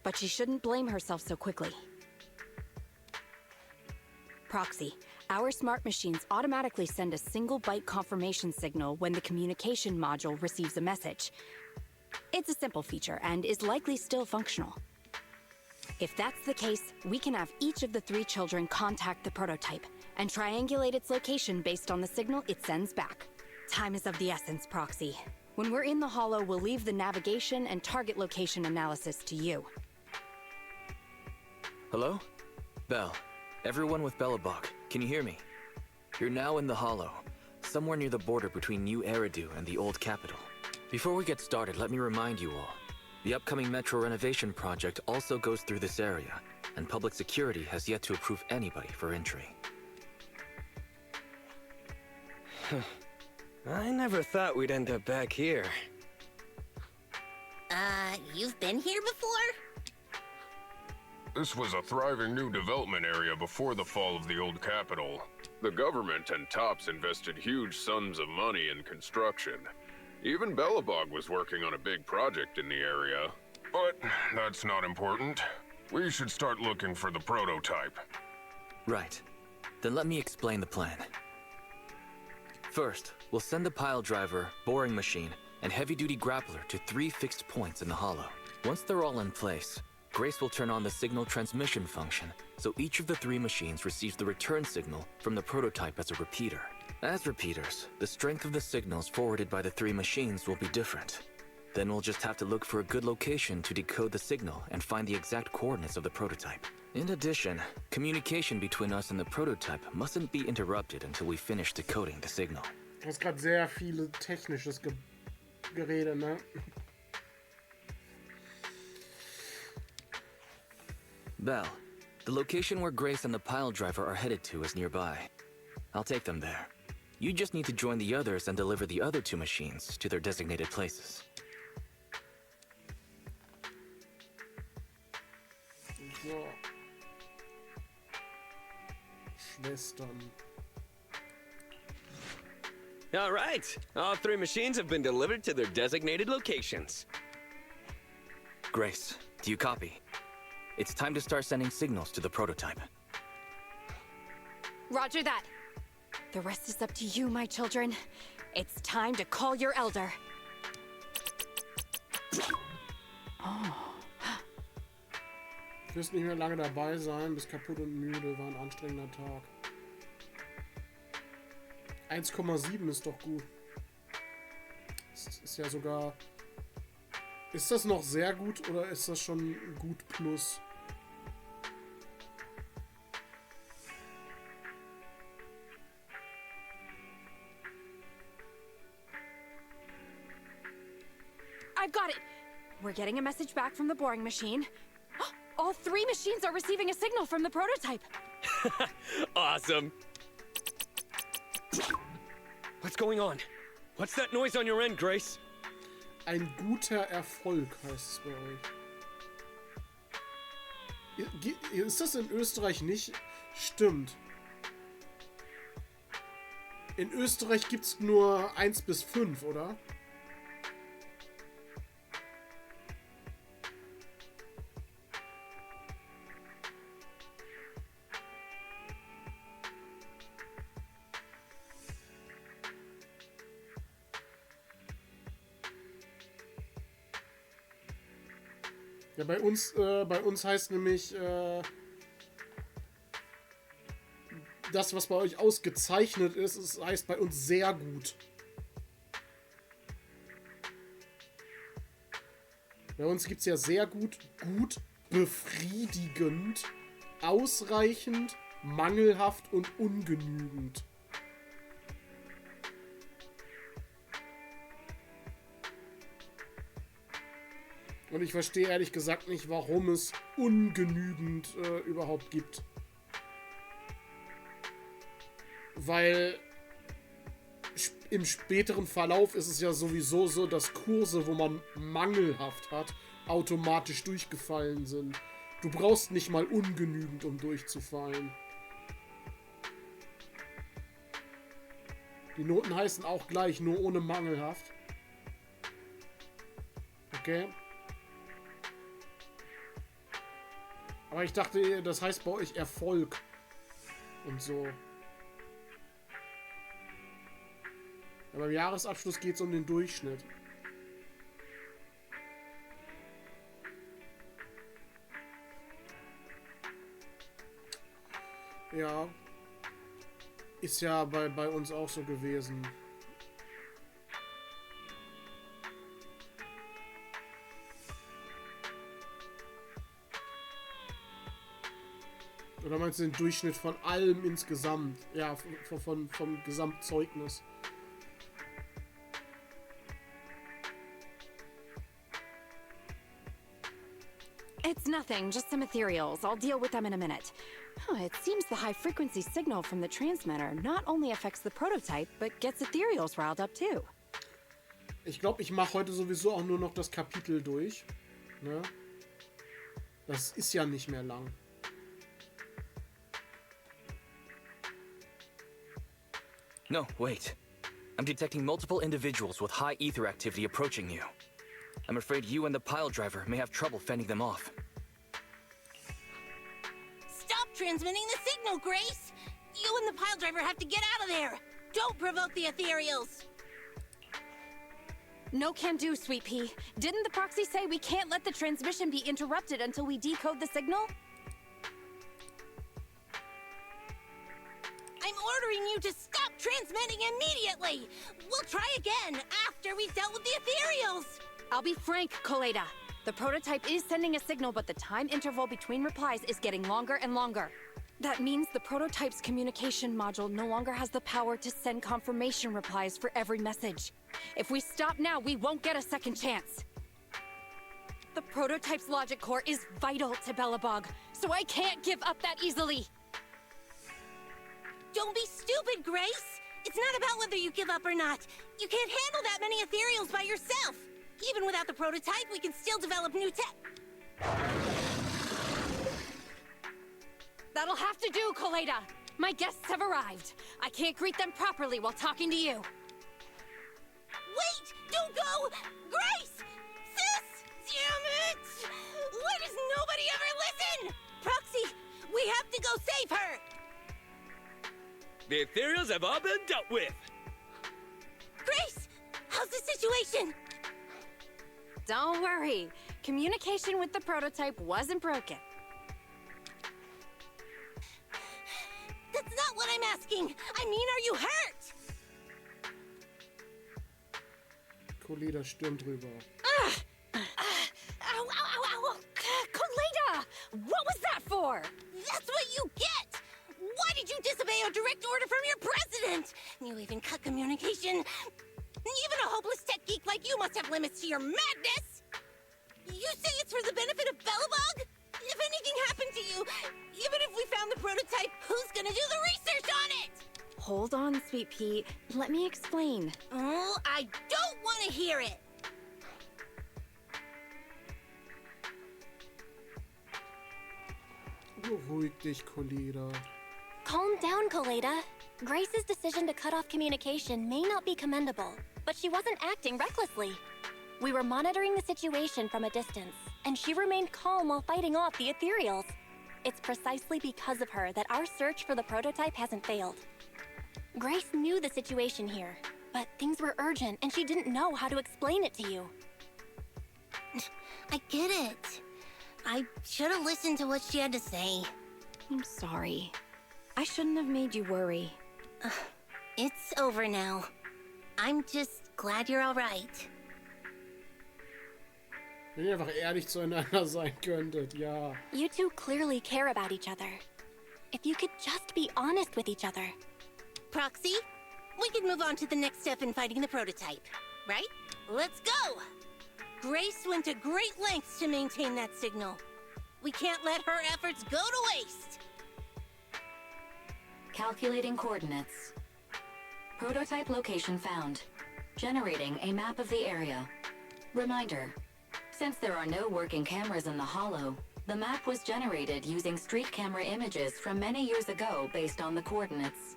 But she shouldn't blame herself so quickly. Proxy, our smart machines automatically send a single byte confirmation signal when the communication module receives a message. It's a simple feature and is likely still functional. If that's the case, we can have each of the three children contact the prototype and triangulate its location based on the signal it sends back. Time is of the essence, Proxy. When we're in the Hollow, we'll leave the navigation and target location analysis to you. Hello? Bell. Everyone with Belobog, can you hear me? You're now in the Hollow, somewhere near the border between New Eridu and the Old Capital. Before we get started, let me remind you all. The upcoming metro renovation project also goes through this area, and public security has yet to approve anybody for entry. I never thought we'd end up back here. You've been here before? This was a thriving new development area before the fall of the old capital. The government and TOPS invested huge sums of money in construction. Even Belobog was working on a big project in the area. But that's not important. We should start looking for the prototype. Right. Then let me explain the plan. First, we'll send the pile driver, boring machine, and heavy-duty grappler to 3 fixed points in the Hollow. Once they're all in place, Grace will turn on the signal transmission function, so each of the 3 machines receives the return signal from the prototype as a repeater. As repeaters, the strength of the signals forwarded by the 3 machines will be different. Then we'll just have to look for a good location to decode the signal and find the exact coordinates of the prototype. In addition, communication between us and the prototype mustn't be interrupted until we finish decoding the signal. Du hast gerade sehr viele technisches Gerede, ne? Belle, the location where Grace and the pile driver are headed to is nearby. I'll take them there. You just need to join the others and deliver the other 2 machines to their designated places. So. Schwestern. All right. All 3 machines have been delivered to their designated locations. Grace, do you copy? It's time to start sending signals to the prototype. Roger that. The rest is up to you, my children. It's time to call your elder. Oh. Ich wirst nicht mehr lange dabei sein, bis kaputt und müde, war ein anstrengender Tag. 1,7 ist doch gut. Das ist ja sogar... Ist das noch sehr gut oder ist das schon gut plus? I've got it! We're getting a message back from the boring machine. All 3 machines are receiving a signal from the prototype. Awesome. What's going on? What's that noise on your end, Grace? Ein guter Erfolg heißt es bei euch. Ist das in Österreich nicht? Stimmt. In Österreich gibt es nur 1 bis 5, oder? Ja, bei uns heißt nämlich das, was bei euch ausgezeichnet ist, es heißt bei uns sehr gut. Bei uns gibt es ja sehr gut, gut, befriedigend, ausreichend, mangelhaft und ungenügend. Und ich verstehe ehrlich gesagt nicht, warum es ungenügend überhaupt gibt. Weil im späteren Verlauf ist es ja sowieso so, dass Kurse, wo man mangelhaft hat, automatisch durchgefallen sind. Du brauchst nicht mal ungenügend, um durchzufallen. Die Noten heißen auch gleich, nur ohne mangelhaft. Okay. Aber ich dachte, das heißt bei euch Erfolg. Und so. Aber beim Jahresabschluss geht es um den Durchschnitt. Ja. Ist ja bei uns auch so gewesen. Oder meinst du den Durchschnitt von allem insgesamt? Ja, vom Gesamtzeugnis. It's nothing, just some ethereals. I'll deal with them in a minute. Oh, it seems the high-frequency signal from the transmitter not only affects the prototype, but gets ethereals riled up too. Ich glaube, ich mache heute sowieso auch nur noch das Kapitel durch. Ne? Das ist ja nicht mehr lang. No, wait. I'm detecting multiple individuals with high ether activity approaching you. I'm afraid you and the pile driver may have trouble fending them off. Stop transmitting the signal, Grace! You and the pile driver have to get out of there! Don't provoke the ethereals! No can do, Sweet Pea. Didn't the proxy say we can't let the transmission be interrupted until we decode the signal? I'm ordering you to stop transmitting immediately! We'll try again after we've dealt with the ethereals! I'll be frank, Koleda. The prototype is sending a signal, but the time interval between replies is getting longer and longer. That means the prototype's communication module no longer has the power to send confirmation replies for every message. If we stop now, we won't get a second chance. The prototype's logic core is vital to Belobog, so I can't give up that easily. Don't be stupid, Grace! It's not about whether you give up or not. You can't handle that many ethereals by yourself. Even without the prototype, we can still develop new tech. That'll have to do, Koleda. My guests have arrived. I can't greet them properly while talking to you. Wait! Don't go! Grace! Sis! Damn it! Why does nobody ever listen? Proxy, we have to go save her! The ethereals have all been dealt with. Grace! How's the situation? Don't worry. Communication with the prototype wasn't broken. That's not what I'm asking! I mean, are you hurt? Koleda stürmt rüber. Ow, ow, ow, ow! Koleda! What was that for? That's what you get! Why did you disobey a direct order from your president? You even cut communication. Even a hopeless tech geek like you must have limits to your madness! You say it's for the benefit of Belobog? If anything happened to you, even if we found the prototype, who's gonna do the research on it? Hold on, Sweet Pea. Let me explain. Oh, I don't want to hear it! Beruhig dich, Koleda. Calm down, Koleda. Grace's decision to cut off communication may not be commendable, but she wasn't acting recklessly. We were monitoring the situation from a distance, and she remained calm while fighting off the ethereals. It's precisely because of her that our search for the prototype hasn't failed. Grace knew the situation here, but things were urgent and she didn't know how to explain it to you. I get it. I should have listened to what she had to say. I'm sorry. I shouldn't have made you worry. It's over now. I'm just glad you're all right. Wenn ihr einfach ehrlich zueinander sein könntet, ja. You two clearly care about each other. If you could just be honest with each other. Proxy, we could move on to the next step in fighting the prototype, right? Let's go! Grace went to great lengths to maintain that signal. We can't let her efforts go to waste! Calculating coordinates. Prototype location found. Generating a map of the area. Reminder. Since there are no working cameras in the Hollow, the map was generated using street camera images from many years ago based on the coordinates.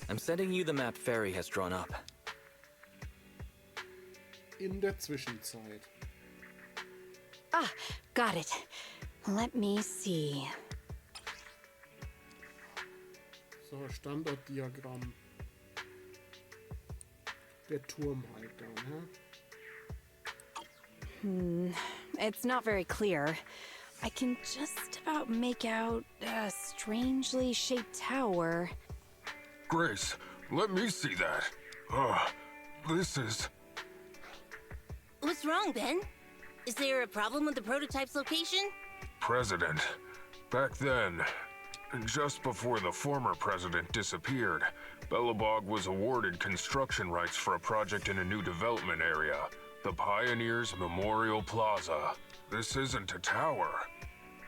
I'm sending you the map Fairy has drawn up. In der Zwischenzeit. Ah, got it. Let me see. So, Standortdiagramm. Der Turm halt dann, hä? It's not very clear. I can just about make out a strangely shaped tower. Grace, let me see that. This is... What's wrong, Ben? Is there a problem with the prototype's location? President. Back then, just before the former president disappeared, Belobog was awarded construction rights for a project in a new development area, the Pioneers Memorial Plaza. This isn't a tower.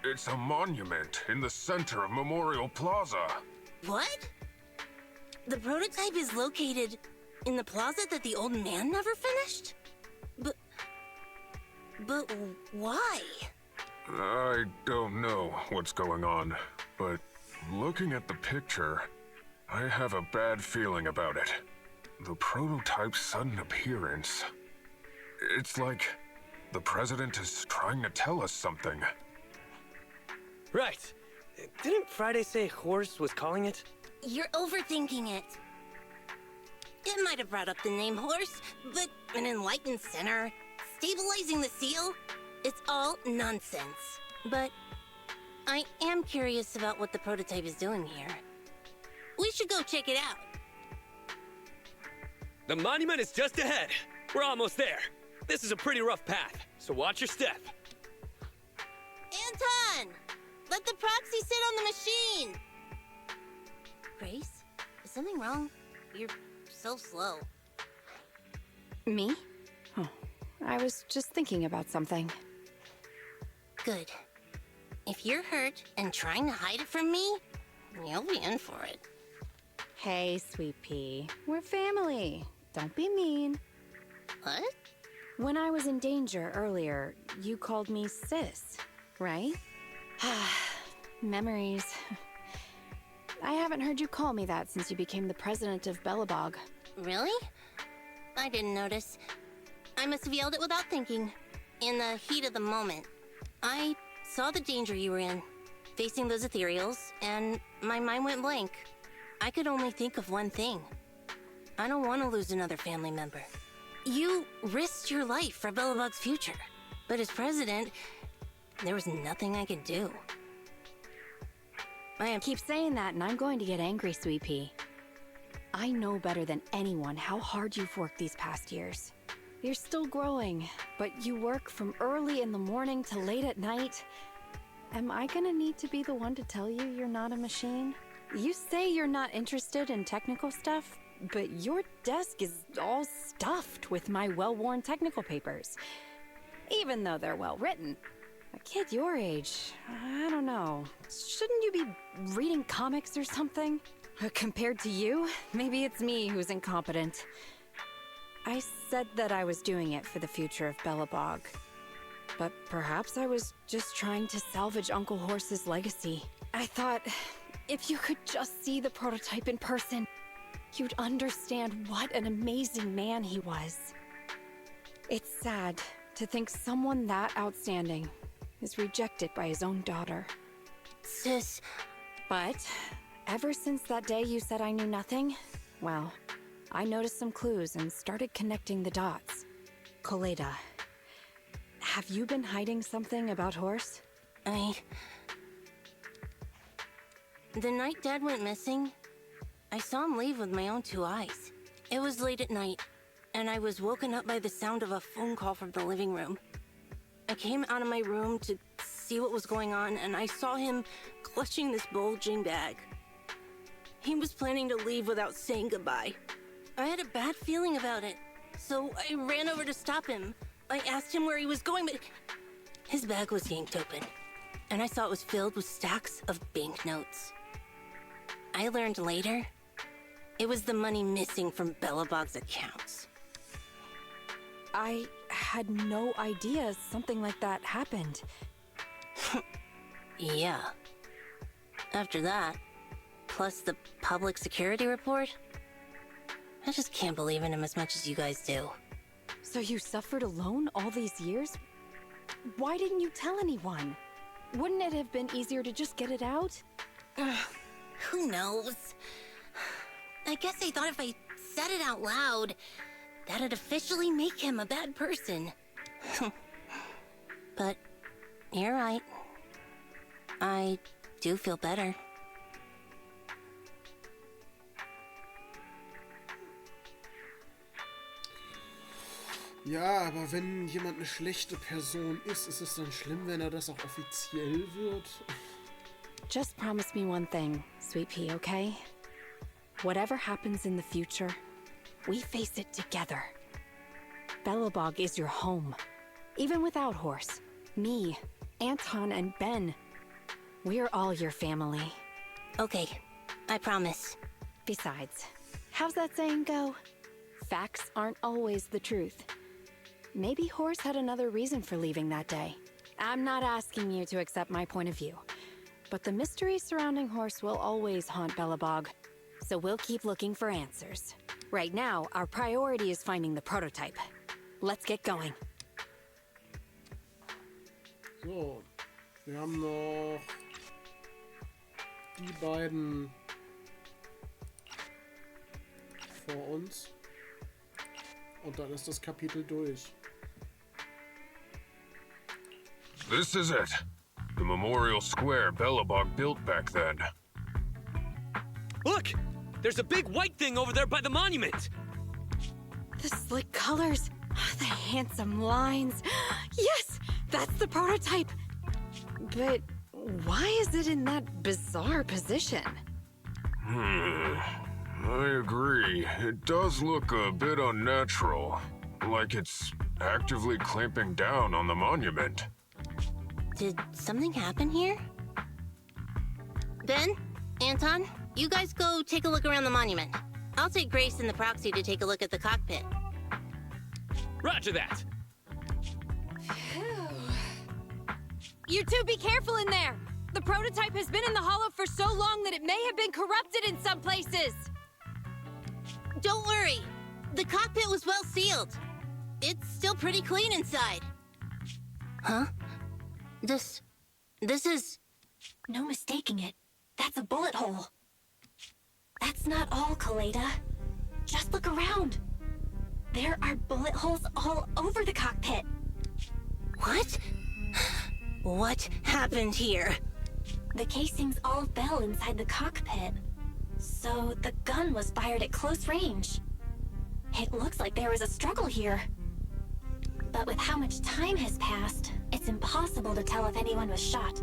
It's a monument in the center of Memorial Plaza. What? The prototype is located in the plaza that the old man never finished? But why? I don't know what's going on, but looking at the picture, I have a bad feeling about it. The prototype's sudden appearance. It's like the president is trying to tell us something. Right. Didn't Friday say Horse was calling it? You're overthinking it. It might have brought up the name horse, but an enlightened center, stabilizing the seal, it's all nonsense. But I am curious about what the prototype is doing here. We should go check it out. The monument is just ahead. We're almost there. This is a pretty rough path, so watch your step. Anton! Let the proxy sit on the machine! Grace, is something wrong? You're so slow. Me? Oh, I was just thinking about something. Good. If you're hurt and trying to hide it from me, you'll be in for it. Hey, Sweet Pea. We're family. Don't be mean. What? When I was in danger earlier, you called me sis, right? Memories. I haven't heard you call me that since you became the president of Belobog. Really? I didn't notice. I must have yelled it without thinking. In the heat of the moment. I saw the danger you were in, facing those ethereals, and my mind went blank. I could only think of one thing. I don't want to lose another family member. You risked your life for Belobog's future, but as president, there was nothing I could do. I keep saying that, and I'm going to get angry, Sweet Pea. I know better than anyone how hard you've worked these past years. You're still growing, but you work from early in the morning to late at night. Am I gonna need to be the one to tell you you're not a machine? You say you're not interested in technical stuff, but your desk is all stuffed with my well-worn technical papers. Even though they're well-written. A kid your age, I don't know. Shouldn't you be reading comics or something? Compared to you, maybe it's me who's incompetent. I said that I was doing it for the future of Belobog. But perhaps I was just trying to salvage Uncle Horse's legacy. I thought, if you could just see the prototype in person, you'd understand what an amazing man he was. It's sad to think someone that outstanding is rejected by his own daughter. Sis. But ever since that day you said I knew nothing, well, I noticed some clues and started connecting the dots. Koleda, have you been hiding something about Horse? The night Dad went missing, I saw him leave with my own 2 eyes. It was late at night, and I was woken up by the sound of a phone call from the living room. I came out of my room to see what was going on, and I saw him clutching this bulging bag. He was planning to leave without saying goodbye. I had a bad feeling about it, so I ran over to stop him. I asked him where he was going, but his bag was yanked open, and I saw it was filled with stacks of banknotes. I learned later, it was the money missing from Belobog's accounts. I had no idea something like that happened. Yeah. After that, plus the public security report, I just can't believe in him as much as you guys do. So you suffered alone all these years? Why didn't you tell anyone? Wouldn't it have been easier to just get it out? Who knows? I guess I thought if I said it out loud, that'd officially make him a bad person. But you're right. I do feel better. Ja, aber wenn jemand eine schlechte Person ist es dann schlimm, wenn das auch offiziell wird? Just promise me one thing, Sweet Pea, okay? Whatever happens in the future, we face it together. Belobog is your home. Even without Horse, me, Anton, and Ben, we're all your family. Okay, I promise. Besides, how's that saying go? Facts aren't always the truth. Maybe Horse had another reason for leaving that day. I'm not asking you to accept my point of view, but the mystery surrounding Horse will always haunt Belobog, so we'll keep looking for answers. Right now, our priority is finding the prototype. Let's get going. So, wir haben noch die beiden vor uns. Und dann ist das Kapitel durch. This is it. The memorial square Belobog built back then. Look! There's a big white thing over there by the monument! The slick colors, the handsome lines. Yes, that's the prototype. But why is it in that bizarre position? I agree. It does look a bit unnatural. Like it's actively clamping down on the monument. Did something happen here? Ben? Anton? You guys go take a look around the monument. I'll take Grace and the proxy to take a look at the cockpit. Roger that! You two be careful in there! The prototype has been in the hollow for so long that it may have been corrupted in some places! Don't worry. The cockpit was well sealed. It's still pretty clean inside. Huh? This is... No mistaking it. That's a bullet hole. That's not all, Kaleda. Just look around. There are bullet holes all over the cockpit. What? What happened here? The casings all fell inside the cockpit. So the gun was fired at close range. It looks like there was a struggle here. But with how much time has passed, it's impossible to tell if anyone was shot.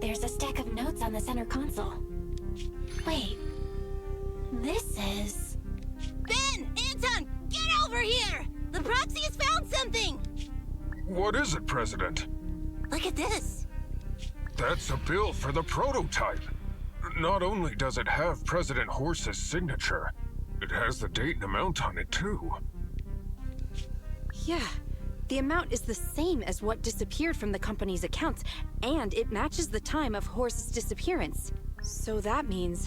There's a stack of notes on the center console. Wait. This is... Ben! Anton! Get over here! The proxy has found something! What is it, President? Look at this. That's a bill for the prototype. Not only does it have President Horse's signature, it has the date and amount on it, too. Yeah. The amount is the same as what disappeared from the company's accounts, and it matches the time of Horse's disappearance. So that means...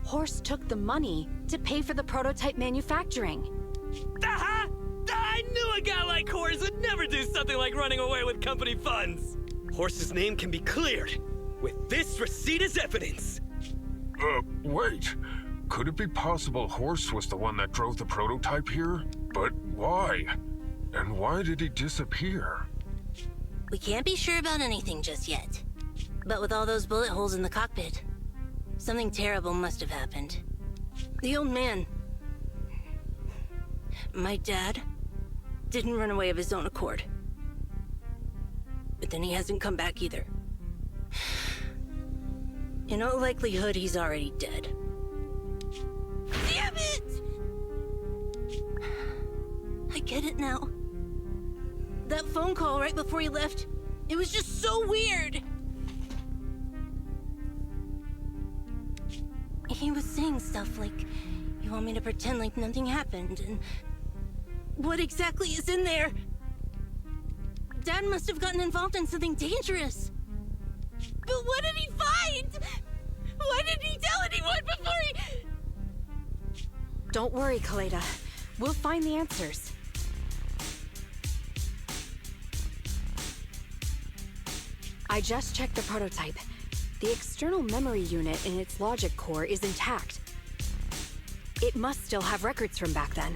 Horse took the money to pay for the prototype manufacturing. Aha! I knew a guy like Horse would never do something like running away with company funds! Horse's name can be cleared, with this receipt as evidence! Wait. Could it be possible Horse was the one that drove the prototype here? But why? And why did he disappear? We can't be sure about anything just yet. But with all those bullet holes in the cockpit, something terrible must have happened. The old man... My dad didn't run away of his own accord. But then he hasn't come back either. In all likelihood, he's already dead. Damn it! I get it now. That phone call right before he left, it was just so weird. He was saying stuff like, you want me to pretend like nothing happened, and what exactly is in there? Dad must have gotten involved in something dangerous. But what did he find? Why didn't he tell anyone before he... Don't worry, Kaleda. We'll find the answers. I just checked the prototype. The external memory unit in its logic core is intact. It must still have records from back then.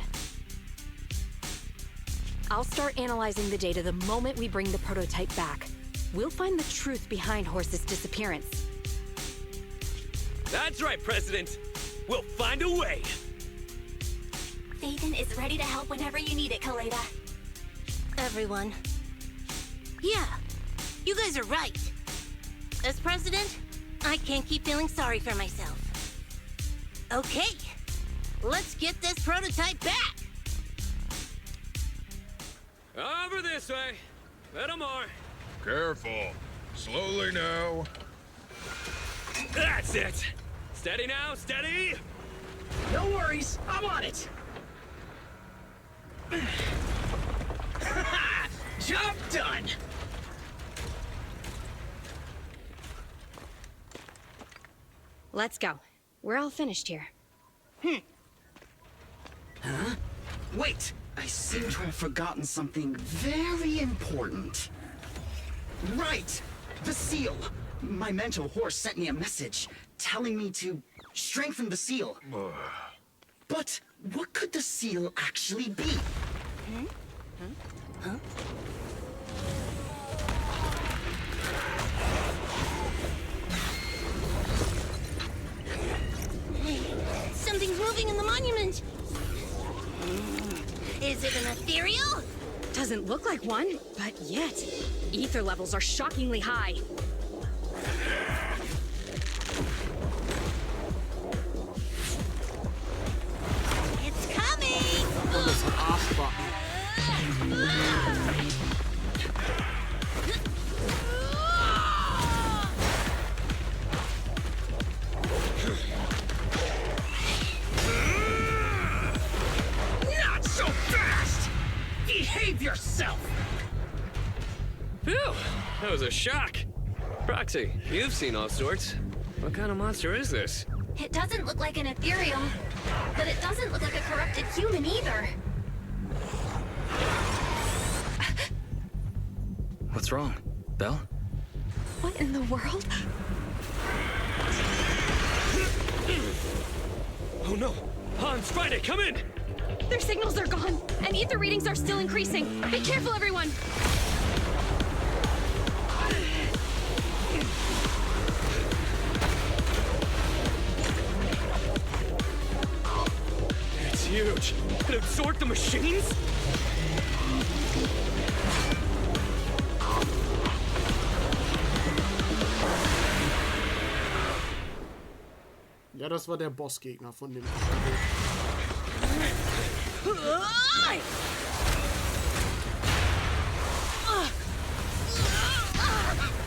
I'll start analyzing the data the moment we bring the prototype back. We'll find the truth behind Horse's disappearance. That's right, President. We'll find a way. Thaden is ready to help whenever you need it, Kaleda. Everyone. Yeah, you guys are right. As president, I can't keep feeling sorry for myself. Okay, let's get this prototype back! Over this way. Little more. Careful. Slowly now. That's it. Steady now, steady. No worries, I'm on it. Job done. Let's go. We're all finished here. Huh? Wait! I seem to have forgotten something very important. Right! The seal! My mentor Horse sent me a message telling me to strengthen the seal. But But what could the seal actually be? Huh? Something's moving in the monument. Is it an ethereal? Doesn't look like one, but yet, ether levels are shockingly high. It's coming! Oh, das ist ein Arschbacken. Not so fast! Behave yourself! Phew, that was a shock. Proxy, you've seen all sorts. What kind of monster is this? It doesn't look like an ethereal, but it doesn't look like a corrupted human either. What's wrong, Belle? What in the world? Oh no! Hans, Friday, come in! Their signals are gone, and ether readings are still increasing. Be careful, everyone! It's huge. It absorbed the machines? Ja, das war der Bossgegner von dem.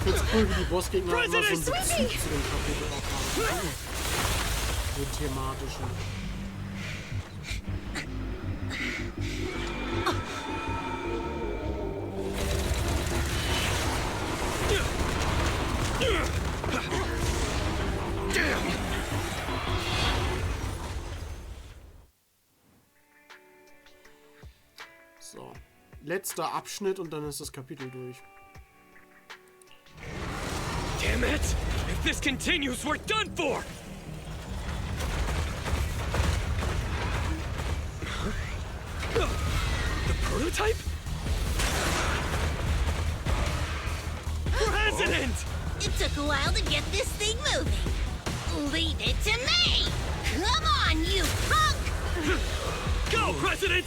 Jetzt cool, wie die Bossgegner immer so einen Bezug zu dem Kapitel auch haben. Den thematischen. So, letzter Abschnitt und dann ist das Kapitel durch. Damn it! If this continues, we're done for! The prototype? President! It took a while to get this thing moving. Leave it to me! Come on, you punk! Go, President!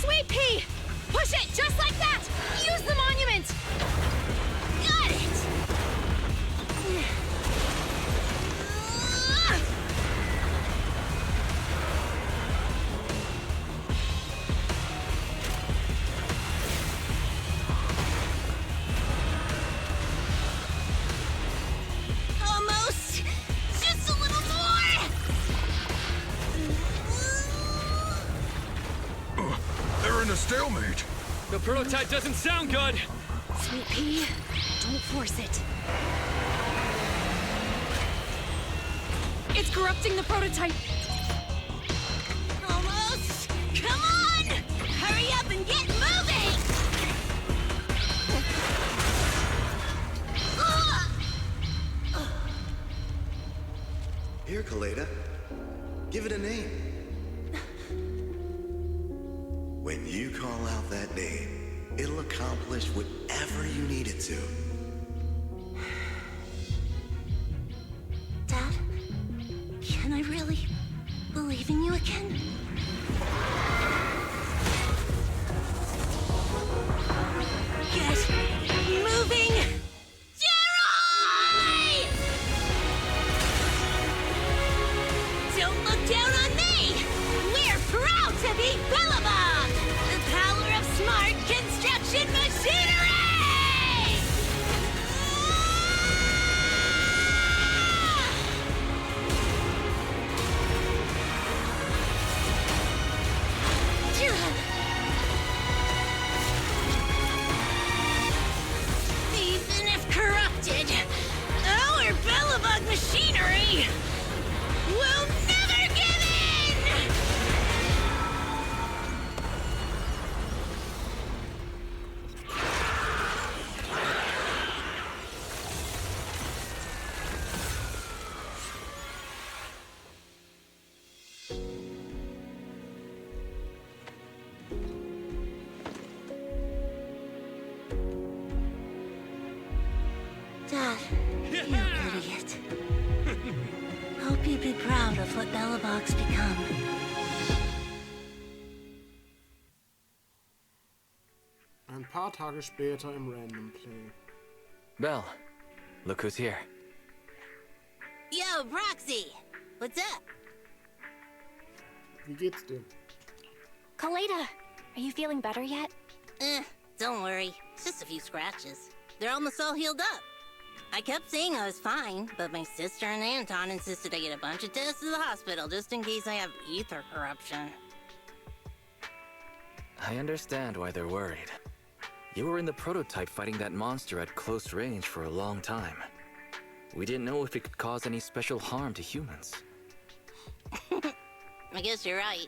Sweet pea! Push it just like that! Use the monument! Got it! Almost! Just a little more! They're in a stalemate. The prototype doesn't sound good! Sweet pea, don't force it. It's corrupting the prototype. Almost! Come on! Hurry up and get moving! Here, Kaleda. Give it a name. When you call out that name, it'll accomplish whatever you need it to. Dad, can I really believe in you again? Get moving! Jerry! Don't look down on me! We're proud to be Bellabog! The power of smart construction machinery! Dad, you idiot. Hope you'd be proud of what Belobog's become. Ein paar Tage später im Random Play. Belle, look who's here. Yo, Proxy! What's up? Wie geht's dir? Kaleda, are you feeling better yet? Don't worry. It's just a few scratches. They're almost all healed up. I kept saying I was fine, but my sister and Anton insisted I get a bunch of tests at the hospital just in case I have ether corruption. I understand why they're worried. You were in the prototype fighting that monster at close range for a long time. We didn't know if it could cause any special harm to humans. I guess you're right.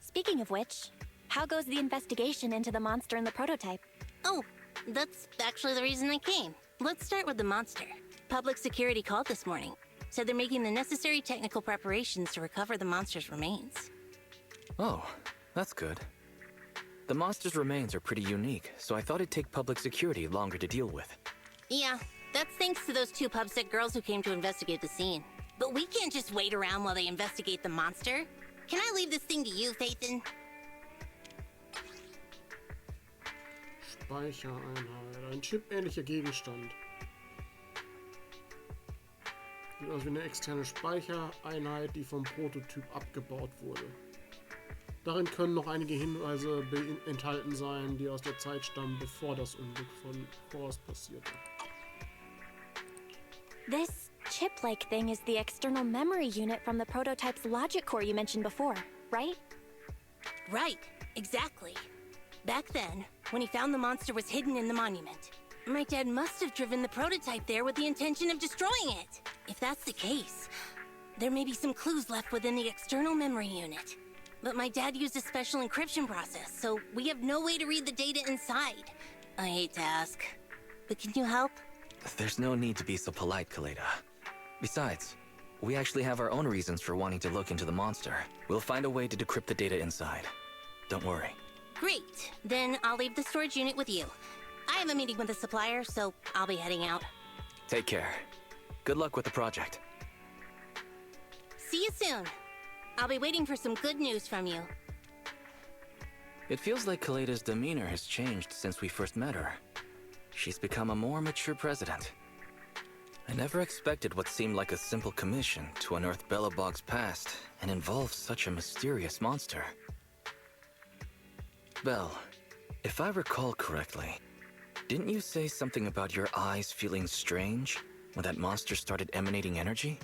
Speaking of which, how goes the investigation into the monster in the prototype? Oh, that's actually the reason I came. Let's start with the monster. Public security called this morning. Said they're making the necessary technical preparations to recover the monster's remains. Oh, that's good. The monster's remains are pretty unique, so I thought it'd take public security longer to deal with. Yeah, that's thanks to those two pubsec girls who came to investigate the scene. But we can't just wait around while they investigate the monster. Can I leave this thing to you, Phaethon? Speichereinheit. Ein chipähnlicher Gegenstand. Sieht aus wie eine externe Speichereinheit, die vom Prototyp abgebaut wurde. Darin können noch einige Hinweise enthalten sein, die aus der Zeit stammen, bevor das Unglück von Horst passierte. This chip-like thing is the external memory unit from the prototype's logic core you mentioned before, right? Right, exactly. Back then, when he found the monster was hidden in the monument, my dad must have driven the prototype there with the intention of destroying it. If that's the case, there may be some clues left within the external memory unit. But my dad used a special encryption process, so we have no way to read the data inside. I hate to ask, but can you help? There's no need to be so polite, Kaleda. Besides, we actually have our own reasons for wanting to look into the monster. We'll find a way to decrypt the data inside. Don't worry. Great. Then I'll leave the storage unit with you. I have a meeting with the supplier, so I'll be heading out. Take care. Good luck with the project. See you soon. I'll be waiting for some good news from you. It feels like Kaleda's demeanor has changed since we first met her. She's become a more mature president. I never expected what seemed like a simple commission to unearth Belobog's past and involve such a mysterious monster. Belle, if I recall correctly, didn't you say something about your eyes feeling strange when that monster started emanating energy?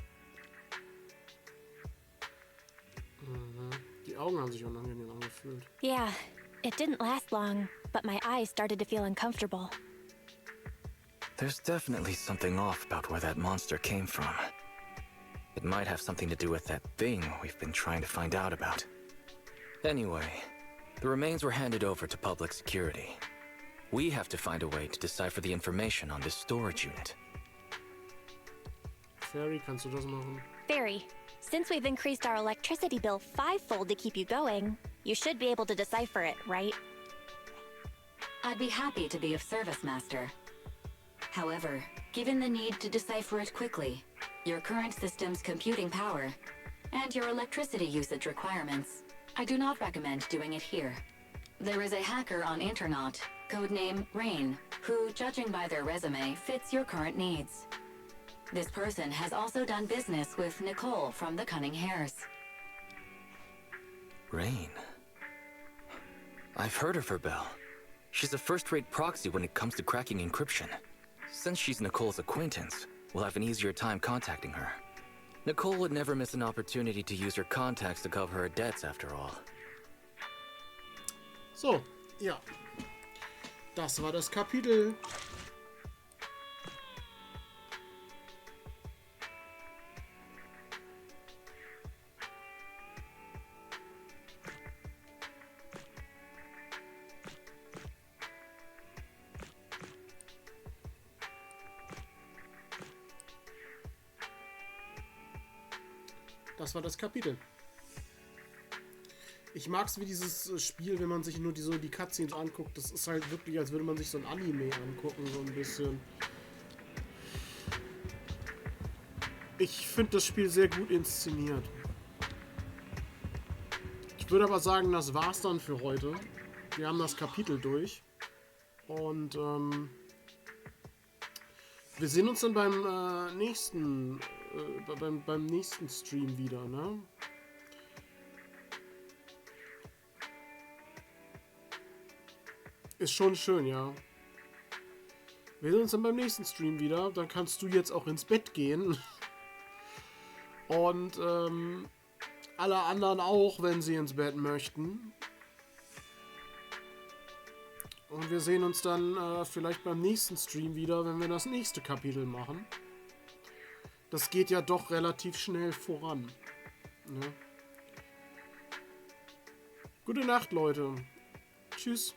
Die Augen haben sich unangenehm angefühlt. Yeah, it didn't last long, but my eyes started to feel uncomfortable. There's definitely something off about where that monster came from. It might have something to do with that thing we've been trying to find out about. Anyway, the remains were handed over to public security. We have to find a way to decipher the information on this storage unit. Fairy, kannst du das machen? Fairy, since we've increased our electricity bill 5-fold to keep you going, you should be able to decipher it, right? I'd be happy to be of service, Master. However, given the need to decipher it quickly, your current system's computing power, and your electricity usage requirements, I do not recommend doing it here. There is a hacker on Internaut, codename Rain, who, judging by their resume, fits your current needs. This person has also done business with Nicole from the Cunning Hares. Rain. I've heard of her, Belle. She's a first-rate proxy when it comes to cracking encryption. Since she's Nicole's acquaintance, we'll have an easier time contacting her. Nicole would never miss an opportunity to use her contacts to cover her debts, after all. So, ja. Das war das Kapitel. Das war das Kapitel. Ich mag es wie dieses Spiel, wenn man sich nur die Cutscenes anguckt. Das ist halt wirklich, als würde man sich so ein Anime angucken, so ein bisschen. Ich finde das Spiel sehr gut inszeniert. Ich würde aber sagen, das war's dann für heute. Wir haben das Kapitel durch. Und wir sehen uns dann beim nächsten Stream wieder, ne? Ist schon schön, ja. Wir sehen uns dann beim nächsten Stream wieder. Dann kannst du jetzt auch ins Bett gehen. Und alle anderen auch, wenn sie ins Bett möchten. Und wir sehen uns dann vielleicht beim nächsten Stream wieder, wenn wir das nächste Kapitel machen. Das geht ja doch relativ schnell voran. Ne? Gute Nacht, Leute. Tschüss.